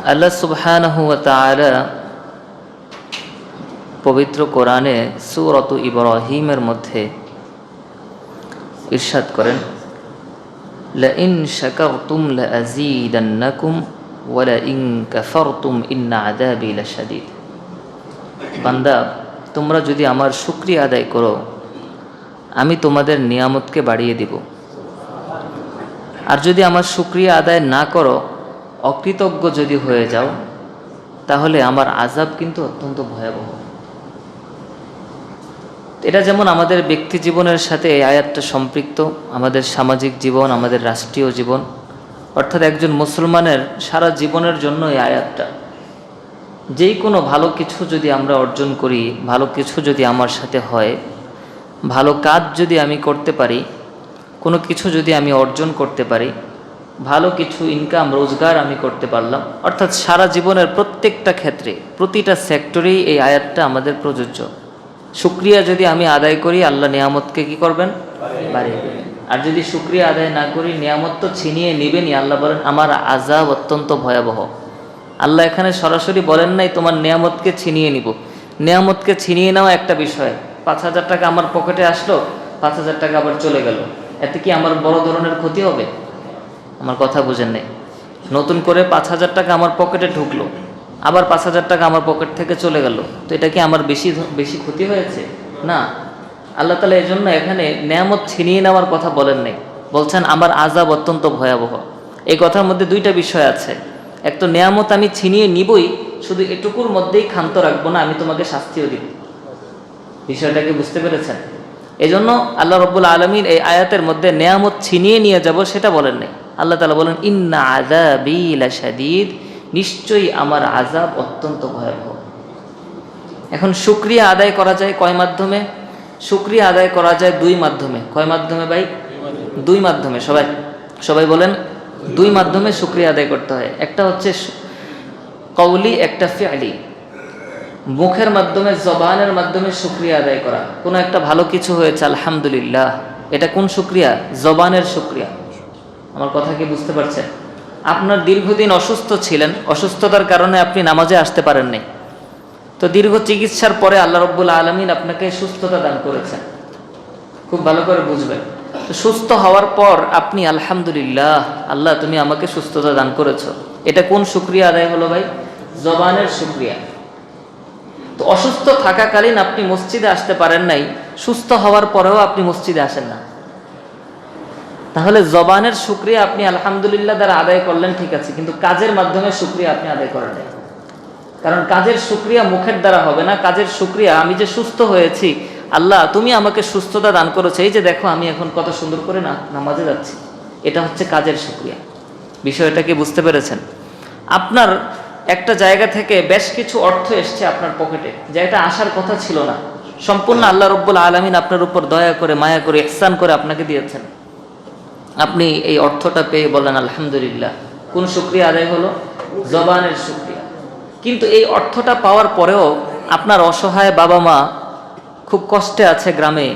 আল্লাহ সুবহানাহু ওয়া তাআলা পবিত্র কোরআনে সূরাত ইব্রাহিমের মধ্যে ইরশাদ করেন, লাইন শাকারতুম লাযীদান্নাকুম ওয়া লাইন কাফারতুম ইন্না আযাবি লাশাদীদ। বান্দা, তোমরা যদি আমার শুকরিয়া আদায় করো আমি তোমাদের নিয়ামতকে বাড়িয়ে দিব, আর যদি আমার শুকরিয়া আদায় না করো, অকৃতজ্ঞ যদি হয়ে যাও, তাহলে আমার আযাব কিন্তু অত্যন্ত ভয়াবহ। এটা যেমন আমাদের ব্যক্তি জীবনের সাথে এই আয়াতটা সম্পৃক্ত, আমাদের সামাজিক জীবন, আমাদের রাষ্ট্রীয় জীবন, অর্থাৎ একজন মুসলমানের সারা জীবনের জন্য এই আয়াতটা। যেই কোনো ভালো কিছু যদি আমরা অর্জন করি, ভালো কিছু যদি আমার সাথে হয়, ভালো কাজ যদি আমি করতে পারি, কোনো কিছু যদি আমি অর্জন করতে পারি, ভালো কিছু ইনকাম রোজগার আমি করতে পারলাম, অর্থাৎ সারা জীবনের প্রত্যেকটা ক্ষেত্রে প্রতিটা সেক্টরেই এই আয়াতটা আমাদের প্রযোজ্য। শুকরিয়া যদি আমি আদায় করি, আল্লাহ নিয়ামতকে কি করবেন? বাড়িয়ে দেবেন। আর যদি শুকরিয়া আদায় না করি, নিয়ামত তো ছিনিয়ে নেবেনই। আল্লাহ বলেন আমার আযাব অত্যন্ত ভয়াবহ। আল্লাহ এখানে সরাসরি বলেন নাই তোমার নিয়ামতকে ছিনিয়ে নিব। নিয়ামতকে ছিনিয়ে নেওয়া একটা বিষয়, 5,000 টাকা আমার পকেটে আসলো, 5,000 টাকা আবার চলে গেল, এতে কি আমার বড় ধরনের ক্ষতি হবে? আমার কথা বুঝেন নাই। নতুন করে 5,000 টাকা আমার পকেটে ঢুকলো, আবার 5,000 টাকা আমার পকেট থেকে চলে গেল, তো এটা কি আমার বেশি ক্ষতি হয়েছে? না। আল্লাহ তাআলা এই জন্য এখানে নিয়ামত ছিনিয়ে নেওয়ার কথা বলেন নাই, বলছেন আমার আযাব অত্যন্ত ভয়াবহ। এই কথার মধ্যে দুইটা বিষয় আছে। এক তো নিয়ামত আমি ছিনিয়ে নিবই, শুধু এটুকুর মধ্যেই ক্ষান্ত রাখবো না, আমি তোমাকে শাস্তিও দিব। বিষয়টাকে বুঝতে পেরেছেন? এই জন্য আল্লাহ রাব্বুল আলামিন এই আয়াতের মধ্যে নিয়ামত ছিনিয়ে নিয়ে যাব সেটা বলেন নাই। আল্লাহ তাআলা বলেন ইন্না আযাবি লাশাদীদ, নিশ্চয়ই আমার আযাব অত্যন্ত ভয়াবহ। এখন শুকরিয়া আদায় করা যায় কয় মাধ্যমে? শুকরিয়া আদায় করা যায় দুই মাধ্যমে। কয় মাধ্যমে ভাই? দুই মাধ্যমে। সবাই বলেন, দুই মাধ্যমে শুকরিয়া আদায় করতে হয়। একটা হচ্ছে কওলি, একটা ফি'লি। মুখের মাধ্যমে, জবানের মাধ্যমে শুকরিয়া আদায় করা। কোনো একটা ভালো কিছু হয়েছে আলহামদুলিল্লাহ, এটা কোন শুকরিয়া? জবানের শুকরিয়া। আমার কথা কি বুঝতে পারছেন? আপনার দীর্ঘদিন অসুস্থ ছিলেন, অসুস্থতার কারণে আপনি নামাজে আসতে পারেন নাই, তো দীর্ঘ চিকিৎসার পরে আল্লাহ রাব্বুল আলামিন আপনাকে সুস্থতা দান করেছেন। খুব ভালো করে বুঝবেন। তো সুস্থ হওয়ার পর আপনি আলহামদুলিল্লাহ, আল্লাহ তুমি আমাকে সুস্থতা দান করেছো, এটা কোন শুকরিয়া আদায় হলো ভাই? জবানের শুকরিয়া। তো অসুস্থ থাকাকালীন আপনি মসজিদে আসতে পারেন নাই, সুস্থ হওয়ার পরেও আপনি মসজিদে আসেন না, তাহলে জবানের শুকরিয়া আপনি আলহামদুলিল্লাহ দ্বারা আদায় করলেন, ঠিক আছে, কিন্তু কাজের মাধ্যমে শুকরিয়া আপনি আদায় করেন নাই। কারণ কাজের শুকরিয়া মুখের দ্বারা হবে না। কাজের শুকরিয়া আমি যে সুস্থ হয়েছি, আল্লাহ তুমি আমাকে সুস্থতা দান করেছো, এই যে দেখো আমি এখন কত সুন্দর করে নামাজে যাচ্ছি, এটা হচ্ছে কাজের শুকরিয়া। বিষয়টাকে বুঝতে পেরেছেন? আপনার একটা জায়গা থেকে বেশ কিছু অর্থ এসছে আপনার পকেটে, যেটা আসার কথা ছিল না, সম্পূর্ণ আল্লাহ রাব্বুল আলামিন আপনার উপর দয়া করে, মায়া করে, ইহসান করে আপনাকে দিয়েছেন। আপনি এই অর্থটা পেয়ে বলেন আলহামদুলিল্লাহ। কোন শুকরিয়া আদায় হলো? জবানের শুকরিয়া। কিন্তু এই অর্থটা পাওয়ার পরেও আপনার অসহায় বাবা মা খুব কষ্টে আছে গ্রামে,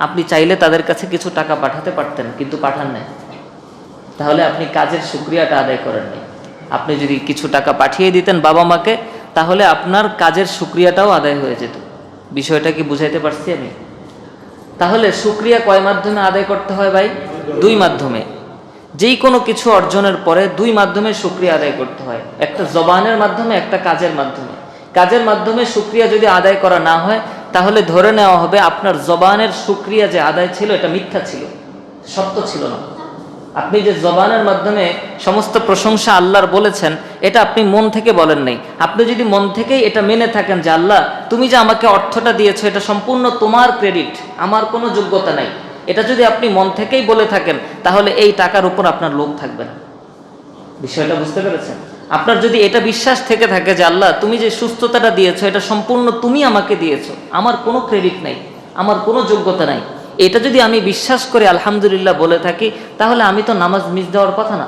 আপনি চাইলে তাদের কাছে কিছু টাকা পাঠাতে পারতেন, কিন্তু পাঠান নাই। তাহলে আপনি কাজের শুকরিয়াটা আদায় করেন নাই। আপনি যদি কিছু টাকা পাঠিয়ে দিতেন বাবা মাকে, তাহলে আপনার কাজের শুকরিয়াটাও আদায় হয়ে যেত। বিষয়টা কি বুঝাইতে পারছি আমি? তাহলে শুকরিয়া কয় মাধ্যমে আদায় করতে হয় ভাই? দুই মাধ্যমে। যেই কোনো কিছু অর্জনের পরে দুই মাধ্যমে শুকরিয়া আদায় করতে হয়, একটা জবানের মাধ্যমে, একটা কাজের মাধ্যমে। কাজের মাধ্যমে শুকরিয়া যদি আদায় করা না হয়, তাহলে ধরে নেওয়া হবে আপনার জবানের শুকরিয়া যে আদায় ছিল এটা মিথ্যা ছিল, সত্য ছিল না। আপনি যে জবানের মাধ্যমে সমস্ত প্রশংসা আল্লাহর বলেছেন, এটা আপনি মন থেকে বলেন নাই। আপনি যদি মন থেকেই এটা মেনে থাকেন যে আল্লাহ তুমি যে আমাকে অর্থটা দিয়েছো এটা সম্পূর্ণ তোমার ক্রেডিট, আমার কোনো যোগ্যতা নাই, এটা যদি আপনি মন থেকেই বলে থাকেন, তাহলে এই টাকার উপর আপনার লোভ থাকবে না। বিষয়টা বুঝতে পেরেছেন? আপনার যদি এটা বিশ্বাস থেকে থাকে যে আল্লাহ তুমি যে সুস্থতাটা দিয়েছো এটা সম্পূর্ণ তুমি আমাকে দিয়েছো, আমার কোনো ক্রেডিট নাই, আমার কোনো যোগ্যতা নাই, এটা যদি আমি বিশ্বাস করে আলহামদুলিল্লাহ বলে থাকি, তাহলে আমি তো নামাজ মিস দেওয়ার কথা না।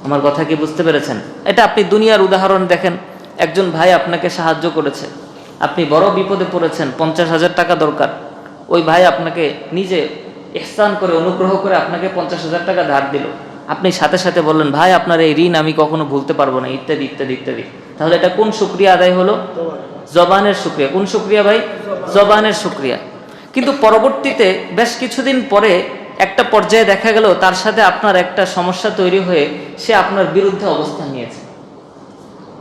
আমার কথা কি বুঝতে পেরেছেন? এটা আপনি দুনিয়ার উদাহরণ দেখেন। একজন ভাই আপনাকে সাহায্য করেছে, আপনি বড় বিপদে পড়েছেন, 50,000 টাকা দরকার, ওই ভাই আপনাকে নিজে ইহসান করে, অনুগ্রহ করে আপনাকে 50,000 টাকা ধার দিল। আপনি সাথে সাথে বললেন ভাই আপনার এই ঋণ আমি কখনো ভুলতে পারবো না, ইত্যাদি ইত্যাদি ইত্যাদি, তাহলে এটা কোন শুকরিয়া আদায় হলো? জবানের শুকরিয়া। কোন শুকরিয়া ভাই? জবানের শুকরিয়া। কিন্তু পরবর্তীতে বেশ কিছুদিন পরে একটা পর্যায়ে দেখা গেল তার সাথে আপনার একটা সমস্যা তৈরি হয়ে সে আপনার বিরুদ্ধে অবস্থান নিয়েছে,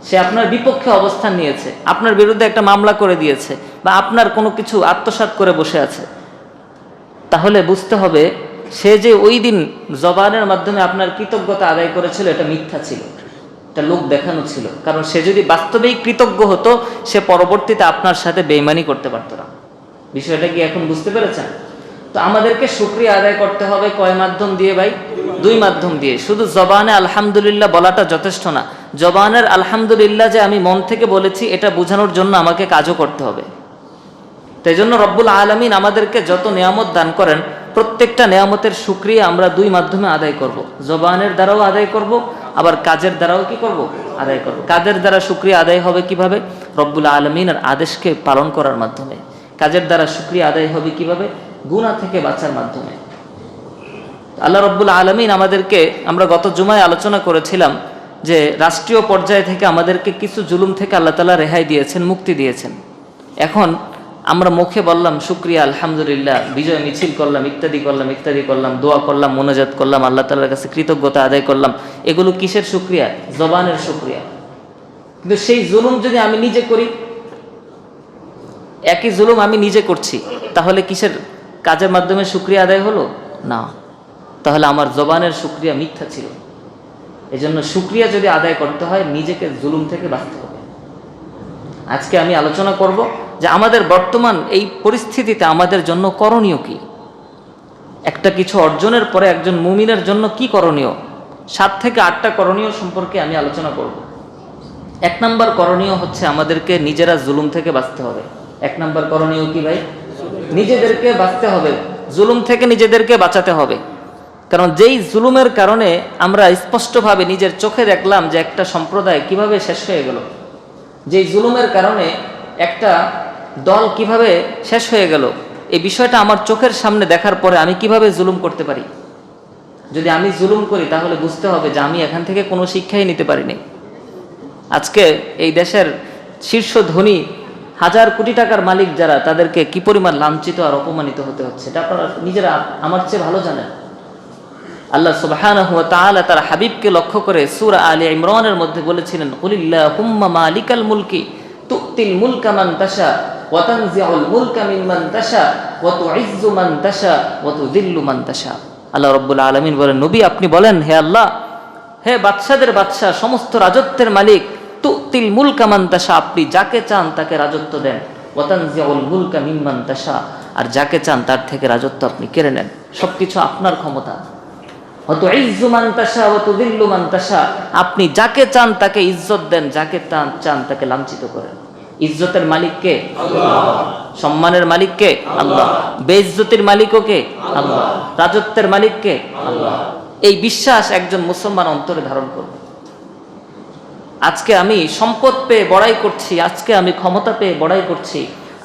সে আপনার বিপক্ষে অবস্থান নিয়েছে, আপনার বিরুদ্ধে একটা মামলা করে দিয়েছে, বা আপনার কোনো কিছু আত্মসাৎ করে বসে আছে। তাহলে বুঝতে হবে সে যে ওই দিন জবানের মাধ্যমে আপনার কৃতজ্ঞতা আদায় করেছিল এটা মিথ্যা ছিল, এটা লোক দেখানো ছিল। কারণ সে যদি বাস্তবেই কৃতজ্ঞ হতো সে পরবর্তীতে আপনার সাথে বেইমানি করতে পারতো না। বিষয়টা কি এখন বুঝতে পেরেছেন? তো আমাদেরকে শুকরিয়া আদায় করতে হবে কয় মাধ্যম দিয়ে ভাই? দুই মাধ্যম দিয়ে। শুধু জবানে আলহামদুলিল্লাহ বলাটা যথেষ্ট না, জবানের আলহামদুলিল্লাহ যে আমি মন থেকে বলেছি এটা বোঝানোর জন্য আমাকে কাজও করতে হবে। তাই জন্য রব্বুল আলামিন আমাদেরকে যত নেয়ামত দান করেন প্রত্যেকটা নেয়ামতের শুকরিয়া আমরা দুই মাধ্যমে আদায় করব। জবানের দ্বারাও আদায় করব, আবার কাজের দ্বারাও কি করব? আদায় করব। কাজের দ্বারা শুকরিয়া আদায় হবে কিভাবে? রব্বুল আলামিনের আদেশকে পালন করার মাধ্যমে। কাজের দ্বারা শুকরিয়া আদায় হবে কিভাবে? গুনাহ থেকে বাঁচার মাধ্যমে। আল্লাহ রব্বুল আলামিন আমাদেরকে, আমরা গত জুমায় আলোচনা করেছিলাম যে রাষ্ট্রীয় পর্যায় থেকে আমাদেরকে কিছু জুলুম থেকে আল্লাহ তাআলা রেহাই দিয়েছেন, মুক্তি দিয়েছেন। এখন আমরা মুখে বললাম শুকরিয়া আলহামদুলিল্লাহ, বিজয় মিছিল করলাম, ইত্যাদি করলাম ইত্যাদি করলাম, দোয়া করলাম, মোনাজাত করলাম, আল্লাহ তাআলার কাছে কৃতজ্ঞতা আদায় করলাম, এগুলো কিসের শুকরিয়া? জবানের শুকরিয়া। কিন্তু সেই জুলুম যদি আমি নিজে করি, একই জুলুম আমি নিজে করছি, তাহলে কিসের কাজের মাধ্যমে শুকরিয়া আদায় হলো? না, তাহলে আমার জবানের শুকরিয়া মিথ্যা ছিল। এজন্য শুকরিয়া যদি আদায় করতে হয় নিজেকে জুলুম থেকে বাঁচতে হবে। আজকে আমি আলোচনা করব যে আমাদের বর্তমান এই পরিস্থিতিতে আমাদের জন্য করণীয় কি, একটা কিছু অর্জনের পরে একজন মুমিনের জন্য কি করণীয়। 7 থেকে 8টা করণীয় সম্পর্কে আমি আলোচনা করব। 1 নম্বর করণীয় হচ্ছে আমাদেরকে নিজেরা জুলুম থেকে বাঁচতে হবে। 1 নম্বর করণীয় কি ভাই? নিজেদেরকে বাঁচতে হবে, জুলুম থেকে নিজেদেরকে বাঁচাতে হবে। কারণ যেই জুলুমের কারণে আমরা স্পষ্টভাবে নিজের চোখে দেখলাম যে একটা সম্প্রদায় কিভাবে শেষ হয়ে গেল, যেই জুলুমের কারণে একটা দল কিভাবে শেষ হয়ে গেল, এই বিষয়টা আমার চোখের সামনে দেখার পরে আমি কিভাবে জুলুম করতে পারি। যদি আমি জুলুম করি তাহলে বুঝতে হবে যে আমি এখান থেকে কোনো শিক্ষাই নিতে পারিনি। আজকে এই দেশের শীর্ষ ধনী 1000 কোটি টাকার মালিক যারা, তাদেরকে কি পরিমাণ লাঞ্ছিত আর অপমানিত হতে হচ্ছে এটা আপনারা নিজেরা আমার চেয়ে ভালো জানেন। আল্লাহ সুবহানাহু ওয়া তাআলা তার হাবিবকে লক্ষ্য করে সূরা আলে ইমরানের মধ্যে বলেছিলেন, কুলিল্লাহুম্মা মালিকাল মুলকি তুতিল মুলকা মান তাশা ওয়া তানজিউল মুলকা মিম্মান তাশা ওয়া তুইজ্জু মান তাশা ওয়া তুযিল্লু মান তাশা। আল্লাহ রাব্বুল আলামিন বলেন, নবী আপনি বলেন, হে আল্লাহ, হে বাদশাদের বাদশা, সমস্ত রাজত্বের মালিক, তুতিল মুলকা মান তাশা, আপনি যাকে চান তাকে রাজত্ব দেন, ওয়া তানজিউল মুলকা মিম্মান তাশা, আর যাকে চান তার থেকে রাজত্ব আপনি কেড়ে নেন। সবকিছু আপনার ক্ষমতা। আপনি যাকে চান তাকে ইজ্জত দেন, যাকে চান তাকে লাঞ্ছিত করেন। ইজ্জতের মালিক কে? আল্লাহ। সম্মানের মালিক কে? আল্লাহ। বেইজ্জতির মালিকও কে? আল্লাহ। রাজত্বের মালিক কে? আল্লাহ। এই বিশ্বাস একজন মুসলমান অন্তরে ধারণ করবে। আজকে আমি সম্পদ পেয়ে বড়াই করছি, আজকে আমি ক্ষমতা পেয়ে বড়াই করছি,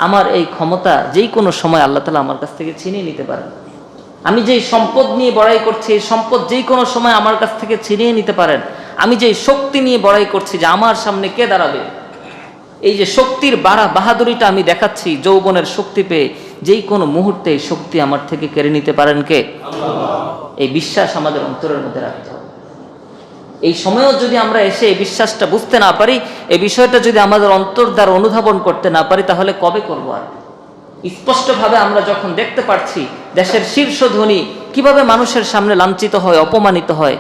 আমার এই ক্ষমতা যেই কোনো সময় আল্লাহ তাআলা আমার কাছ থেকে ছিনিয়ে নিতে পারেন। আমি যেই সম্পদ নিয়ে বড়াই করছি, এই সম্পদ যেই কোনো সময় আমার কাছ থেকে ছিনিয়ে নিতে পারেন। আমি যেই শক্তি নিয়ে বড়াই করছি যে আমার সামনে কে দাঁড়াবে, এই যে শক্তির বাহাদুরিটা আমি দেখাচ্ছি, যৌবনের শক্তি পেয়ে যেই কোনো মুহূর্তে এই শক্তি আমার থেকে কেড়ে নিতে পারেন কে? আল্লাহ। এই বিশ্বাস আমাদের অন্তরের মধ্যে রাখতে হবে। এই সময়ও যদি আমরা এসে এই বিশ্বাসটা বুঝতে না পারি, এই বিষয়টা যদি আমাদের অন্তর দ্বারা অনুধাবন করতে না পারি, তাহলে কবে করবো আর? স্পষ্টভাবে আমরা যখন দেখতে পাচ্ছি দেশের শীর্ষ ধনী কিভাবে মানুষের সামনে লাঞ্ছিত হয়, অপমানিত হয়,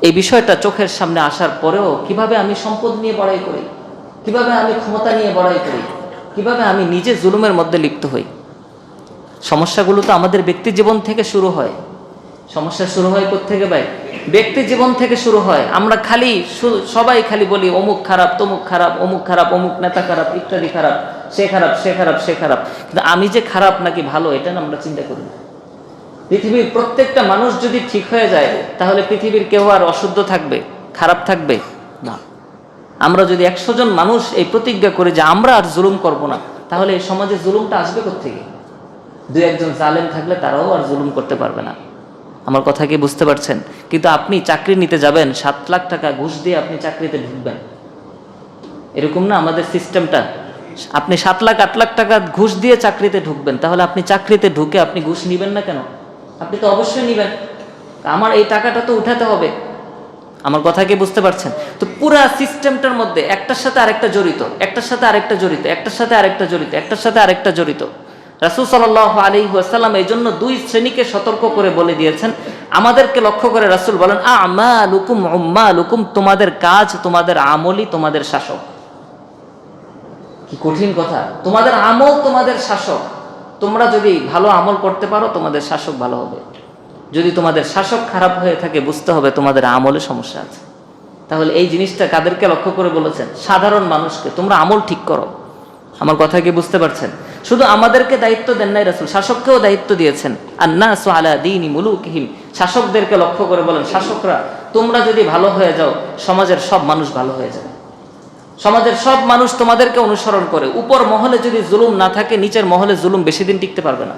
এই বিষয়টা চোখের সামনে আসার পরেও কিভাবে আমি সম্পদ নিয়ে বড়াই করি, কিভাবে আমি ক্ষমতা নিয়ে বড়াই করি, কিভাবে আমি নিজে জুলুমের মধ্যে লিপ্ত হই। সমস্যাগুলো তো আমাদের ব্যক্তি জীবন থেকে শুরু হয়। সমস্যা শুরু হয় কোত্থেকে ভাই? ব্যক্তি জীবন থেকে শুরু হয়। আমরা সবাই খালি বলি অমুক খারাপ, তমুক খারাপ, অমুক খারাপ, অমুক নেতা খারাপ, ইত্যাদি খারাপ, সে খারাপ, সে খারাপ, সে খারাপ। কিন্তু আমি যে খারাপ নাকি ভালো এটা না আমরা চিন্তা করি না। পৃথিবীর প্রত্যেকটা মানুষ যদি ঠিক হয়ে যায় তাহলে পৃথিবীর কেউ আর অশুদ্ধ থাকবে, খারাপ থাকবে না। আমরা যদি 100 জন মানুষ এই প্রতিজ্ঞা করি যে আমরা আর জুলুম করব না, তাহলে এই সমাজে জুলুমটা আসবে কোত্থেকে? 2-1 জন জালেম থাকলে তারাও আর জুলুম করতে পারবে না। আমার কথা কি বুঝতে পারছেন? কিন্তু আপনি চাকরি নিতে যাবেন, 7 লাখ টাকা ঘুষ দিয়ে আপনি চাকরিতে ঢুকবেন, এরকম না আমাদের সিস্টেমটা? আপনি 7 লাখ 8 লাখ টাকা ঘুষ দিয়ে চাকরিতে ঢুকবেন, তাহলে আপনি চাকরিতে ঢুকে আপনি ঘুষ নিবেন না কেন? আপনি তো অবশ্যই নিবেন, আমার এই টাকাটা তো উঠাতে হবে। আমার কথা কি বুঝতে পারছেন? তো পুরা সিস্টেমটার মধ্যে একটার সাথে আরেকটা জড়িত, একটার সাথে আরেকটা জড়িত, একটার সাথে আরেকটা জড়িত, একটার সাথে আরেকটা জড়িত। রাসূল সাল্লাল্লাহু আলাইহি ওয়াসাল্লাম এই জন্য 2 শ্রেণীকে সতর্ক করে বলে দিয়েছেন। আমাদেরকে লক্ষ্য করে রাসূল বলেন, আমালুকুম উম্মালুকুম, তোমাদের কাজ, তোমাদের আমলই তোমাদের শাসক। কি কঠিন কথা! তোমাদের আমল তোমাদের শাসক। তোমরা যদি ভালো আমল করতে পারো তোমাদের শাসক ভালো হবে, যদি তোমাদের শাসক খারাপ হয়ে থাকে বুঝতে হবে তোমাদের আমলে সমস্যা আছে। তাহলে এই জিনিসটা কাদেরকে লক্ষ্য করে বলেছেন? সাধারণ মানুষকে, তোমরা আমল ঠিক করো। আমার কথা কি বুঝতে পারছেন? শুধু আমাদেরকে দায়িত্ব দেন নাই রাসূল, শাসককেও দায়িত্ব দিয়েছেন। আন্নাসু আলা দীনি মুলুকিহিম, শাসকদেরকে লক্ষ্য করে বলেন, শাসকরা তোমরা যদি ভালো হয়ে যাও সমাজের সব মানুষ ভালো হয়ে যাবে। সমাজের সব মানুষ তোমাদেরকে অনুসরণ করে। উপর মহলে যদি জুলুম না থাকে নিচের মহলে জুলুম বেশি দিন টিকতে পারবে না।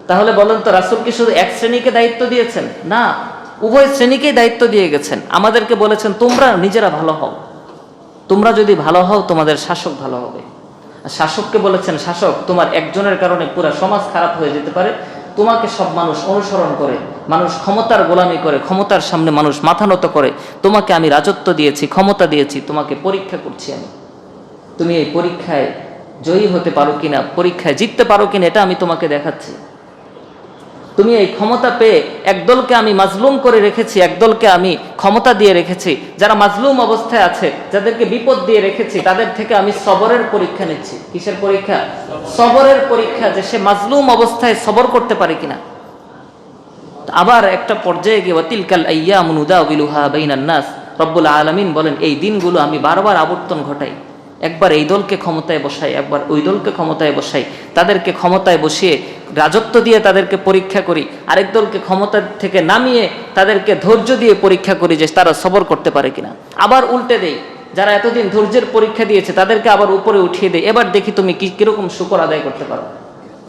তাহলে বলেন তো, রাসূল কি শুধু এক শ্রেণীকে দায়িত্ব দিয়েছেন? না, উভয় শ্রেণীকেই দায়িত্ব দিয়ে গেছেন। আমাদেরকে বলেছেন তোমরা নিজেরা ভালো হও, তোমরা যদি ভালো হও তোমাদের শাসক ভালো হবে। আর শাসককে বলেছেন, শাসক তোমার একজনের কারণে পুরো সমাজ খারাপ হয়ে যেতে পারে, তোমাকে সব মানুষ অনুসরণ করে, মানুষ ক্ষমতার গোলামি করে, ক্ষমতার সামনে মানুষ মাথা নত করে। তোমাকে আমি রাজত্ব দিয়েছি, ক্ষমতা দিয়েছি, তোমাকে পরীক্ষা করছি আমি, তুমি এই পরীক্ষায় জয়ী হতে পারো কিনা, পরীক্ষায় জিততে পারো কিনা, এটা আমি তোমাকে দেখাচ্ছি। তুমি এই ক্ষমতা পেয়ে একদলকে আমি মাজলুম করে রেখেছি, একদলকে আমি ক্ষমতা দিয়ে রেখেছি। যারা মাজলুম অবস্থায় আছে, যাদেরকে বিপদ দিয়ে রেখেছি, তাদের থেকে আমি সবরের পরীক্ষা নিচ্ছি। কিসের পরীক্ষা? সবরের পরীক্ষা, যে সে মাজলুম অবস্থায় সবর করতে পারে কিনা। আবার একটা পর্যায়ে গিয়ে ওয়াতিলকাল আইয়ামু নুদাউবিলুহা বাইনান নাস, রব্বুল আলামিন বলেন এই দিনগুলো আমি বারবার আবর্তন ঘটাই, একবার এই দলকে ক্ষমতায় বসাই, একবার ওই দলকে ক্ষমতায় বসাই, তাদেরকে ক্ষমতায় বসিয়ে রাজত্ব দিয়ে তাদেরকে পরীক্ষা করি, আরেক দলকে ক্ষমতা থেকে নামিয়ে তাদেরকে ধৈর্য দিয়ে পরীক্ষা করি যে তারা সবর করতে পারে কিনা। আবার উল্টে দেই, যারা এতদিন ধৈর্যের পরীক্ষা দিয়েছে তাদেরকে আবার উপরে উঠিয়ে দেয়, এবার দেখি তুমি কিরকম শুকর আদায় করতে পারো।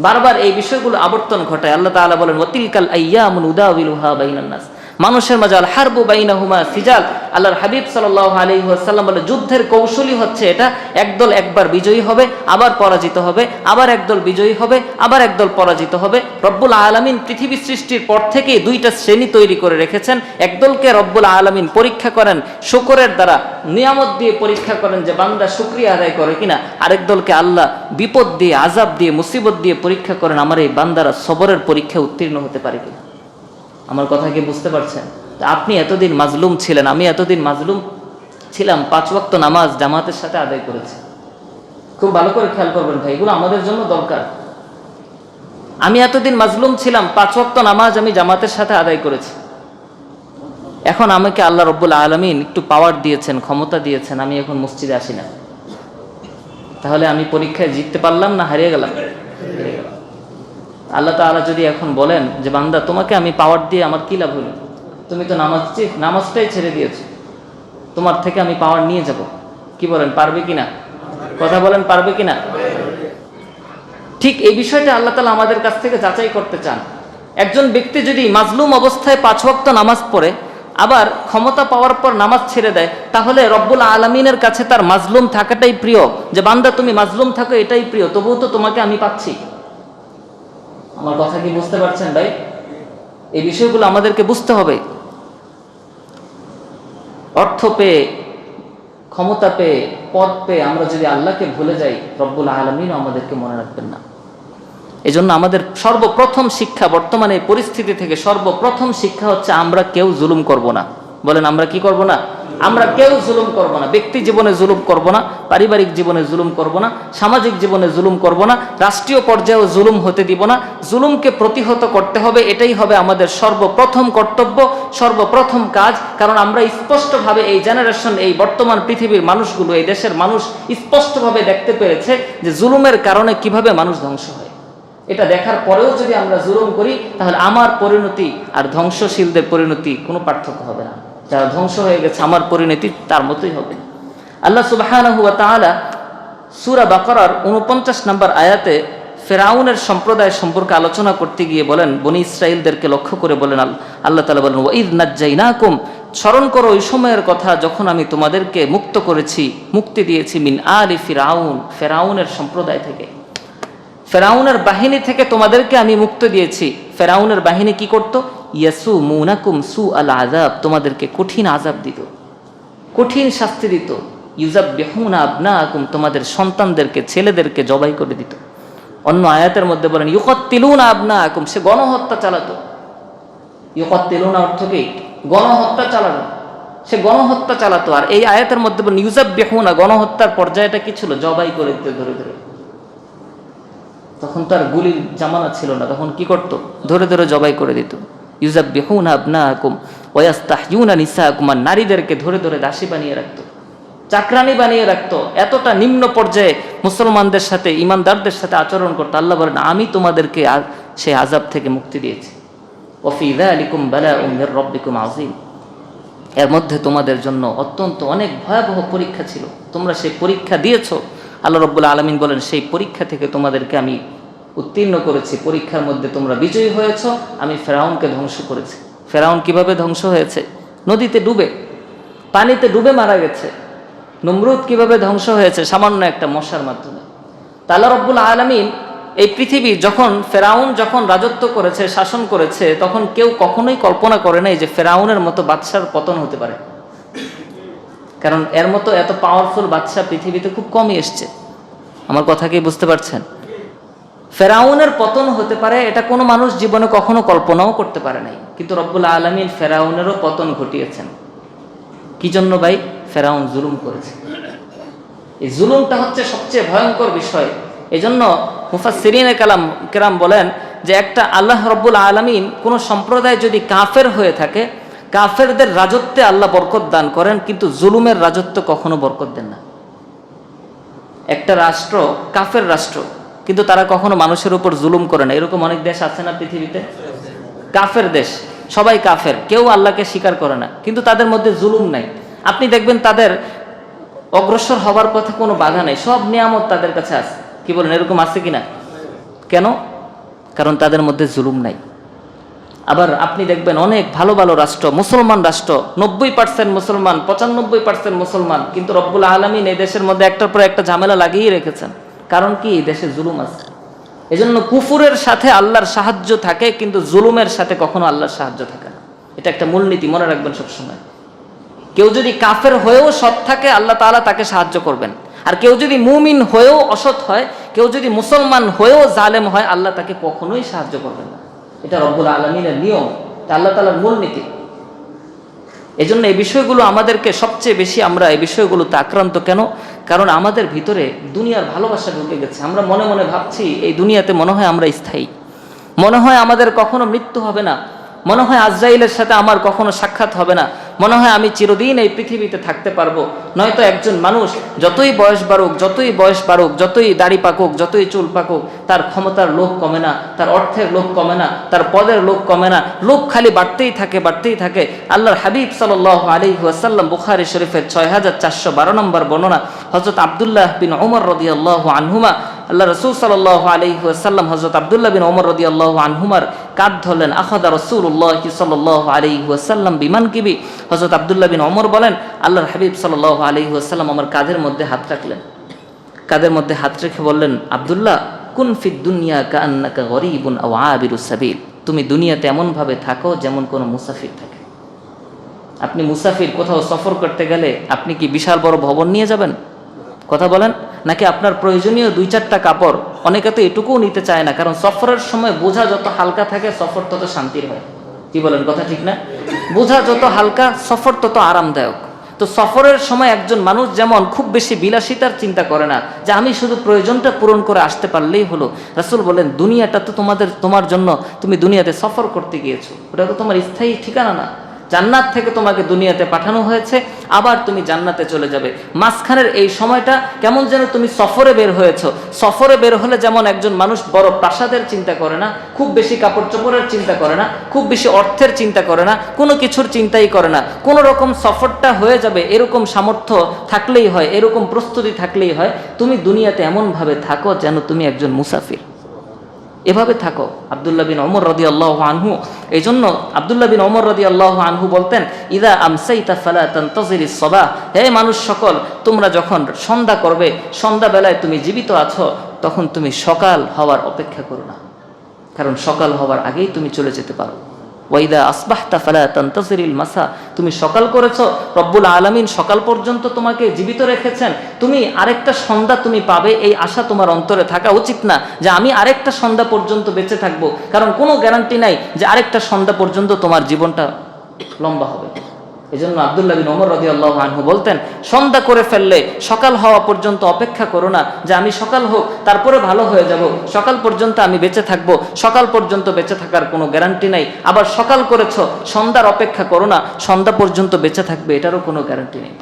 বারবার এই বিষয়গুলো আবর্তন ঘটায়। আল্লাহ তাআলা বলেন ওয়াতিলকাল আইয়ামু নুদাউবিলুহা বাইনান নাস, মানুষের মাঝে আল হারবু বাইনাহুমা সিজাল। আল্লাহর হাবিব সাল্লাল্লাহু আলাইহি ওয়াসাল্লাম বলে যুদ্ধের কৌশলই হচ্ছে এটা, একদল একবার বিজয়ী হবে আবার পরাজিত হবে, আবার একদল বিজয়ী হবে আবার একদল পরাজিত হবে। রব্বুল আলামিন পৃথিবী সৃষ্টির পর থেকেই 2টা শ্রেণী তৈরি করে রেখেছেন। একদলকে রব্বুল আলামিন পরীক্ষা করেন শুকরের দ্বারা, নিয়ামত দিয়ে পরীক্ষা করেন যে বান্দা শুকরিয়া আদায় করে কিনা, আরেক দলকে আল্লাহ বিপদ দিয়ে, আযাব দিয়ে, মুসিবত দিয়ে পরীক্ষা করেন আমার এই বান্দারা সবরের পরীক্ষায় উত্তীর্ণ হতে পারে কিনা। আমার কথা কি বুঝতে পারছেন? আপনি এতদিন মাজলুম ছিলেন, আমি এতদিন মাজলুম ছিলাম, 5 ওয়াক্ত নামাজ জামাতের সাথে আদায় করেছি। খুব ভালো করে খেয়াল করবেন ভাই, এগুলো আমাদের জন্য দরকার। আমি এতদিন মাজলুম ছিলাম, 5 ওয়াক্ত নামাজ আমি জামাতের সাথে আদায় করেছি। এখন আমাকে আল্লাহ রব্বুল আলামিন একটু পাওয়ার দিয়েছেন, ক্ষমতা দিয়েছেন, আমি এখন মসজিদে আসি না। তাহলে আমি পরীক্ষায় জিততে পারলাম না হারিয়ে গেলাম? হেরে গেলাম। আল্লাহ তাআলা যদি এখন বলেন যে বান্দা তোমাকে আমি পাওয়ার দিয়ে আমার কি লাভ হলো, তুমি তো নামাজটাই ছেড়ে দিয়েছো, তোমার থেকে আমি পাওয়ার নিয়ে যাব, কি বলেন, পারবে কিনা? কথা বলেন, পারবে কিনা? ঠিক এই বিষয়টা আল্লাহ তাআলা আমাদের কাছ থেকে যাচাই করতে চান। একজন ব্যক্তি যদি মাজলুম অবস্থায় 5 ওয়াক্ত নামাজ পড়ে আবার ক্ষমতা পাওয়ার পর নামাজ ছেড়ে দেয়, তাহলে রব্বুল আলামিনের কাছে তার মাজলুম থাকাটাই প্রিয়, যে বান্দা তুমি মাজলুম থাকো এটাই প্রিয়, তবুও তো তোমাকে আমি পাচ্ছি। আমার কথা কি বুঝতে পারছেন ভাই? এই বিষয়গুলো আমাদেরকে বুঝতে হবে। অর্থ পেয়ে, ক্ষমতা পেয়ে, পদ পেয়ে আমরা যদি আল্লাহকে ভুলে যাই, রব্বুল আলামিন আমাদেরকে মনে রাখবেন না। এজন্য আমাদের সর্বপ্রথম শিক্ষা, বর্তমানে এই পরিস্থিতি থেকে সর্বপ্রথম শিক্ষা হচ্ছে আমরা কেউ জুলুম করব না। বলেন, আমরা কি করব না? আমরা কেউ জুলুম করব না। ব্যক্তি জীবনে জুলুম করব না, পারিবারিক জীবনে জুলুম করব না, সামাজিক জীবনে জুলুম করব না, রাষ্ট্রীয় পর্যায়েও জুলুম হতে দিব না। জুলুমকে প্রতিহত করতে হবে, এটাই হবে আমাদের সর্বপ্রথম কর্তব্য, সর্বপ্রথম কাজ। কারণ আমরা স্পষ্টভাবে এই জেনারেশন, এই বর্তমান পৃথিবীর মানুষগুলো, এই দেশের মানুষ স্পষ্টভাবে দেখতে পেরেছে যে জুলুমের কারণে কিভাবে মানুষ ধ্বংস হয়। এটা দেখার পরেও যদি আমরা জুলুম করি তাহলে আমার পরিণতি আর ধ্বংসশীলদের পরিণতি কোনো পার্থক্য হবে না। যারা ধ্বংস হয়ে গেছে আমার পরিণতি তার মতোই হবে। আল্লাহ সুবহানাহু ওয়া তাআলা সূরা বাকারার 49 নম্বর আয়াতে ফেরাউনের সম্প্রদায় সম্পর্কে আলোচনা করতে গিয়ে বলেন, বনি ইসরাইলদেরকে লক্ষ্য করে বলেন আল্লাহ তাআলা বলেন, ওয়াইদ নাজ্জাইনাকুম, স্মরণ করো ওই সময়ের কথা যখন আমি তোমাদেরকে মুক্ত করেছি, মুক্তি দিয়েছি, মিন আলি ফিরাউন, ফেরাউনের সম্প্রদায় থেকে, ফেরাউনের বাহিনী থেকে তোমাদেরকে আমি মুক্ত দিয়েছি। ফেরাউনের বাহিনী কি করত? ইয়াসুমুনাকুম সু আল আযাব, তোমাদেরকে কঠিন আযাব দিত, কঠিন শাস্তি দিত। ইউযাববিহুনা আবনাআকুম, তোমাদের সন্তানদেরকে, ছেলেদেরকে জবাই করে দিত। অন্য আয়াতের মধ্যে বলেন ইউকাত্তিলুনা আবনাআকুম, সে গণহত্যা চালাতো। ইউকাত্তিলুনা অর্থ কি? গণহত্যা চালানো, সে গণহত্যা চালাতো। আর এই আয়াতের মধ্যে বলেন ইউযাববিহুনা, গণহত্যার পর্যায়টা কি ছিল? জবাই করে দিতে ধরে ধরে। তখন তার গুলির জামানা ছিল না, তখন কি করত? ধরে ধরে জবাই করে দিত। ইউযাববিহুনা আবনাআকুম ওয়া ইস্তাহয়ুনা নিসাআকুম, নারীদেরকে ধরে ধরে দাসী বানিয়ে রাখতো, চাকরানি বানিয়ে রাখতো। এতটা নিম্ন পর্যায়ে মুসলমানদের সাথে, ইমানদারদের সাথে আচরণ করতো। আল্লাহ বলেন, আমি তোমাদেরকে সেই আযাব থেকে মুক্তি দিয়েছি। ওয়া ফি যালিকুম বালাউম মির রাব্বিকুম আযীম, এর মধ্যে তোমাদের জন্য অত্যন্ত অনেক ভয়াবহ পরীক্ষা ছিল, তোমরা সেই পরীক্ষা দিয়েছো। আল্লাহ রাব্বুল আলামিন বলেন, সেই পরীক্ষা থেকে তোমাদেরকে আমি উত্তীর্ণ করেছি, পরীক্ষার মধ্যে তোমরা বিজয়ী হয়েছ। আমি ফেরাউনকে ধ্বংস করেছি। ফেরাউন কিভাবে ধ্বংস হয়েছে? নদীতে ডুবে, পানিতে ডুবে মারা গেছে। নমরুদ কিভাবে ধ্বংস হয়েছে? সামান্য একটা মশার মাধ্যমে। তা আল্লাহ রাব্বুল আলামিন এই পৃথিবী যখন, ফেরাউন যখন রাজত্ব করেছে, শাসন করেছে, তখন কেউ কখনোই কল্পনা করে নাই যে ফেরাউনের মতো বাদশার পতন হতে পারে। কারণ এর মতো এত পাওয়ারফুল বাদশা পৃথিবীতে খুব কমই এসছে। আমার কথা কি বুঝতে পারছেন? ফেরাউনের পতন হতে পারে এটা কোনো মানুষ জীবনে কখনো কল্পনাও করতে পারে নাই। কিন্তু রব্বুল আলামিন ফেরাউনেরও পতন ঘটিয়েছেন। কি জন্য ভাই? ফেরাউন জুলুম করেছে। এই জুলুমটা হচ্ছে সবচেয়ে ভয়ঙ্কর বিষয়। এই জন্য মুফাসসিরিনে কেরাম বলেন যে একটা আল্লাহ রব্বুল আলামিন কোন সম্প্রদায় যদি কাফের হয়ে থাকে, কাফেরদের রাজত্বে আল্লাহ বরকত দান করেন, কিন্তু জুলুমের রাজত্ব কখনো বরকত দেন না। একটা রাষ্ট্র কাফের রাষ্ট্র, কিন্তু তারা কখনো মানুষের উপর জুলুম করে না। এরকম অনেক দেশ আছে না পৃথিবীতে? কাফের দেশ, সবাই কাফের, কেউ আল্লাহকে স্বীকার করে না, কিন্তু তাদের মধ্যে জুলুম নাই। আপনি দেখবেন তাদের অগ্রসর হবার পথে কোনো বাধা নেই, সব নিয়ামত তাদের কাছে আছে। কি বলেন, এরকম আছে কিনা? কেন? কারণ তাদের মধ্যে জুলুম নাই। আবার আপনি দেখবেন অনেক ভালো ভালো রাষ্ট্র, মুসলমান রাষ্ট্র, 90% মুসলমান, 95% মুসলমান, কিন্তু রব্বুল আলামিন এই দেশের মধ্যে একটার পর একটা ঝামেলা লাগিয়ে রেখেছেন। কারণ কি? এই দেশে জুলুম আছে। এজন্য কুফুরের সাথে আল্লাহর সাহায্য থাকে, কিন্তু জুলুমের সাথে কখনো আল্লাহর সাহায্য থাকে না। এটা একটা মূলনীতি, মনে রাখবেন সবসময়। কেউ যদি কাফের হয়েও সৎ থাকে, আল্লাহ তাআলা তাকে সাহায্য করবেন। আর কেউ যদি মুমিন হয়েও অসৎ হয়, কেউ যদি মুসলমান হয়েও জালেম হয়, আল্লাহ তাকে কখনোই সাহায্য করবেন না। এটা রব্বুল আলামিনের নিয়ম, আল্লাহ তাআলার মূলনীতি। এজন্য এই বিষয়গুলো আমাদেরকে সবচেয়ে বেশি, আমরা এই বিষয়গুলোতে আক্রান্ত কেন? কারণ আমাদের ভিতরে দুনিয়ার ভালোবাসা ঢুকে গেছে। আমরা মনে মনে ভাবছি এই দুনিয়াতে মনে হয় আমরা স্থায়ী, মনে হয় আমাদের কখনো মৃত্যু হবে না, মনে হয় আজরাইলের সাথে আমার কখনো সাক্ষাৎ হবে না, মনে হয় আমি চিরদিন এই পৃথিবীতে থাকতে পারবো। নয়তো একজন মানুষ যতই বয়স বাড়ুক, যতই দাড়ি পাকুক, যতই চুল পাকুক, তার ক্ষমতার লোভ কমে না, তার অর্থের লোভ কমে না, তার পদের লোভ কমে না, লোভ খালি বাড়তেই থাকে। আল্লাহর হাবিব সাল্লাল্লাহু আলাইহি ওয়াসাল্লাম, বুখারী শরীফের 6412 নম্বর বর্ণনা, হযরত আব্দুল্লাহ বিন ওমর রাদিয়াল্লাহু আনহুমা, আল্লাহ রাসূল সাল্লাল্লাহু আলাইহি ওয়াসাল্লাম হযরত আব্দুল্লাহ বিন ওমর রাদিয়াল্লাহু আনহুমার কাঁধ ধরলেন। আখাযা রাসূলুল্লাহ সাল্লাল্লাহু আলাইহি ওয়াসাল্লাম বিমানকিবি, হযরত আব্দুল্লাহ বিন ওমর বলেন, আল্লাহর হাবিব সাল্লাল্লাহু আলাইহি ওয়াসাল্লাম আমার কাঁধের মধ্যে হাত রাখলেন। কাঁধের মধ্যে হাত রেখে বললেন, আব্দুল্লাহ, কুন ফিদ দুনিয়া কাআন্নাকা গরীবুন আও আবিরুস সাবিল, তুমি দুনিয়াতে এমন ভাবে থাকো যেমন কোনো মুসাফির থাকে। আপনি মুসাফির, কোথাও সফর করতে গেলে আপনি কি বিশাল বড় ভবন নিয়ে যাবেন? কথা বলেন। নাকি আপনার প্রয়োজনীয় 2-4টা কাপড়? অনেকে তো এটুকুও নিতে চায় না, কারণ সফরের সময় বোঝা যত হালকা থাকে সফর তত শান্তির হয়। কি বলেন, কথা ঠিক না? বোঝা যত হালকা সফর তত আরামদায়ক। তো সফরের সময় একজন মানুষ যেমন খুব বেশি বিলাসিতার চিন্তা করে না, যে আমি শুধু প্রয়োজনটা পূরণ করে আসতে পারলেই হলো। রাসূল বলেন, দুনিয়াটা তো তোমার জন্য, তুমি দুনিয়াতে সফর করতে গিয়েছো, ওটা তো তোমার স্থায়ী ঠিকানা না। জান্নাত থেকে তোমাকে দুনিয়াতে পাঠানো হয়েছে, আবার তুমি জান্নাতে চলে যাবে। মাঝখানের এই সময়টা কেমন যেন তুমি সফরে বের হয়েছো। সফরে বের হলে যেমন একজন মানুষ বড় প্রাসাদের চিন্তা করে না, খুব বেশি কাপড় চোপড়ের চিন্তা করে না, খুব বেশি অর্থের চিন্তা করে না, কোনো কিছুর চিন্তাই করে না, কোনো রকম সফরটা হয়ে যাবে এরকম সামর্থ্য থাকলেই হয়, এরকম প্রস্তুতি থাকলেই হয়। তুমি দুনিয়াতে এমনভাবে থাকো যেন তুমি একজন মুসাফির। এভাবে থাকো। আব্দুল্লাহ বিন ওমর রাদিয়াল্লাহু আনহু, এই জন্য আব্দুল্লাহ বিন ওমর রাদিয়াল্লাহু আনহু বলতেন, ইদা আমসাইতা ফালা তানতাজিরিস সাবাহ, হে মানুষ সকল, তোমরা যখন সন্ধ্যা করবে, সন্ধ্যাবেলায় তুমি জীবিত আছো, তখন তুমি সকাল হওয়ার অপেক্ষা করো না, কারণ সকাল হওয়ার আগেই তুমি চলে যেতে পারো। ওয়াইদা আসবাহতা ফালা তানতাজিরিল মাসা, তুমি সকাল করেছো, রব্বুল আলামিন সকাল পর্যন্ত তোমাকে জীবিত রেখেছেন, তুমি আরেকটা সন্ধ্যা তুমি পাবে, এই আশা তোমার অন্তরে থাকা উচিত না যে আমি আরেকটা সন্ধ্যা পর্যন্ত বেঁচে থাকবো, কারণ কোনো গ্যারান্টি নাই যে আরেকটা সন্ধ্যা পর্যন্ত তোমার জীবনটা লম্বা হবে। এই জন্য আব্দুল্লাহ বিন ওমর রাদিয়াল্লাহু আনহু বলতেন, সন্ধ্যা করে ফেললে সকাল হওয়া পর্যন্ত অপেক্ষা করো না যে আমি সকাল হোক তারপরে ভালো হয়ে যাব, সকাল পর্যন্ত আমি বেঁচে থাকবো, সকাল পর্যন্ত বেঁচে থাকার কোনো গ্যারান্টি নাই। আবার সকাল করেছো, সন্ধ্যার অপেক্ষা করো না, সন্ধ্যা পর্যন্ত বেঁচে থাকবে, এটারও কোনো গ্যারান্টি নেই।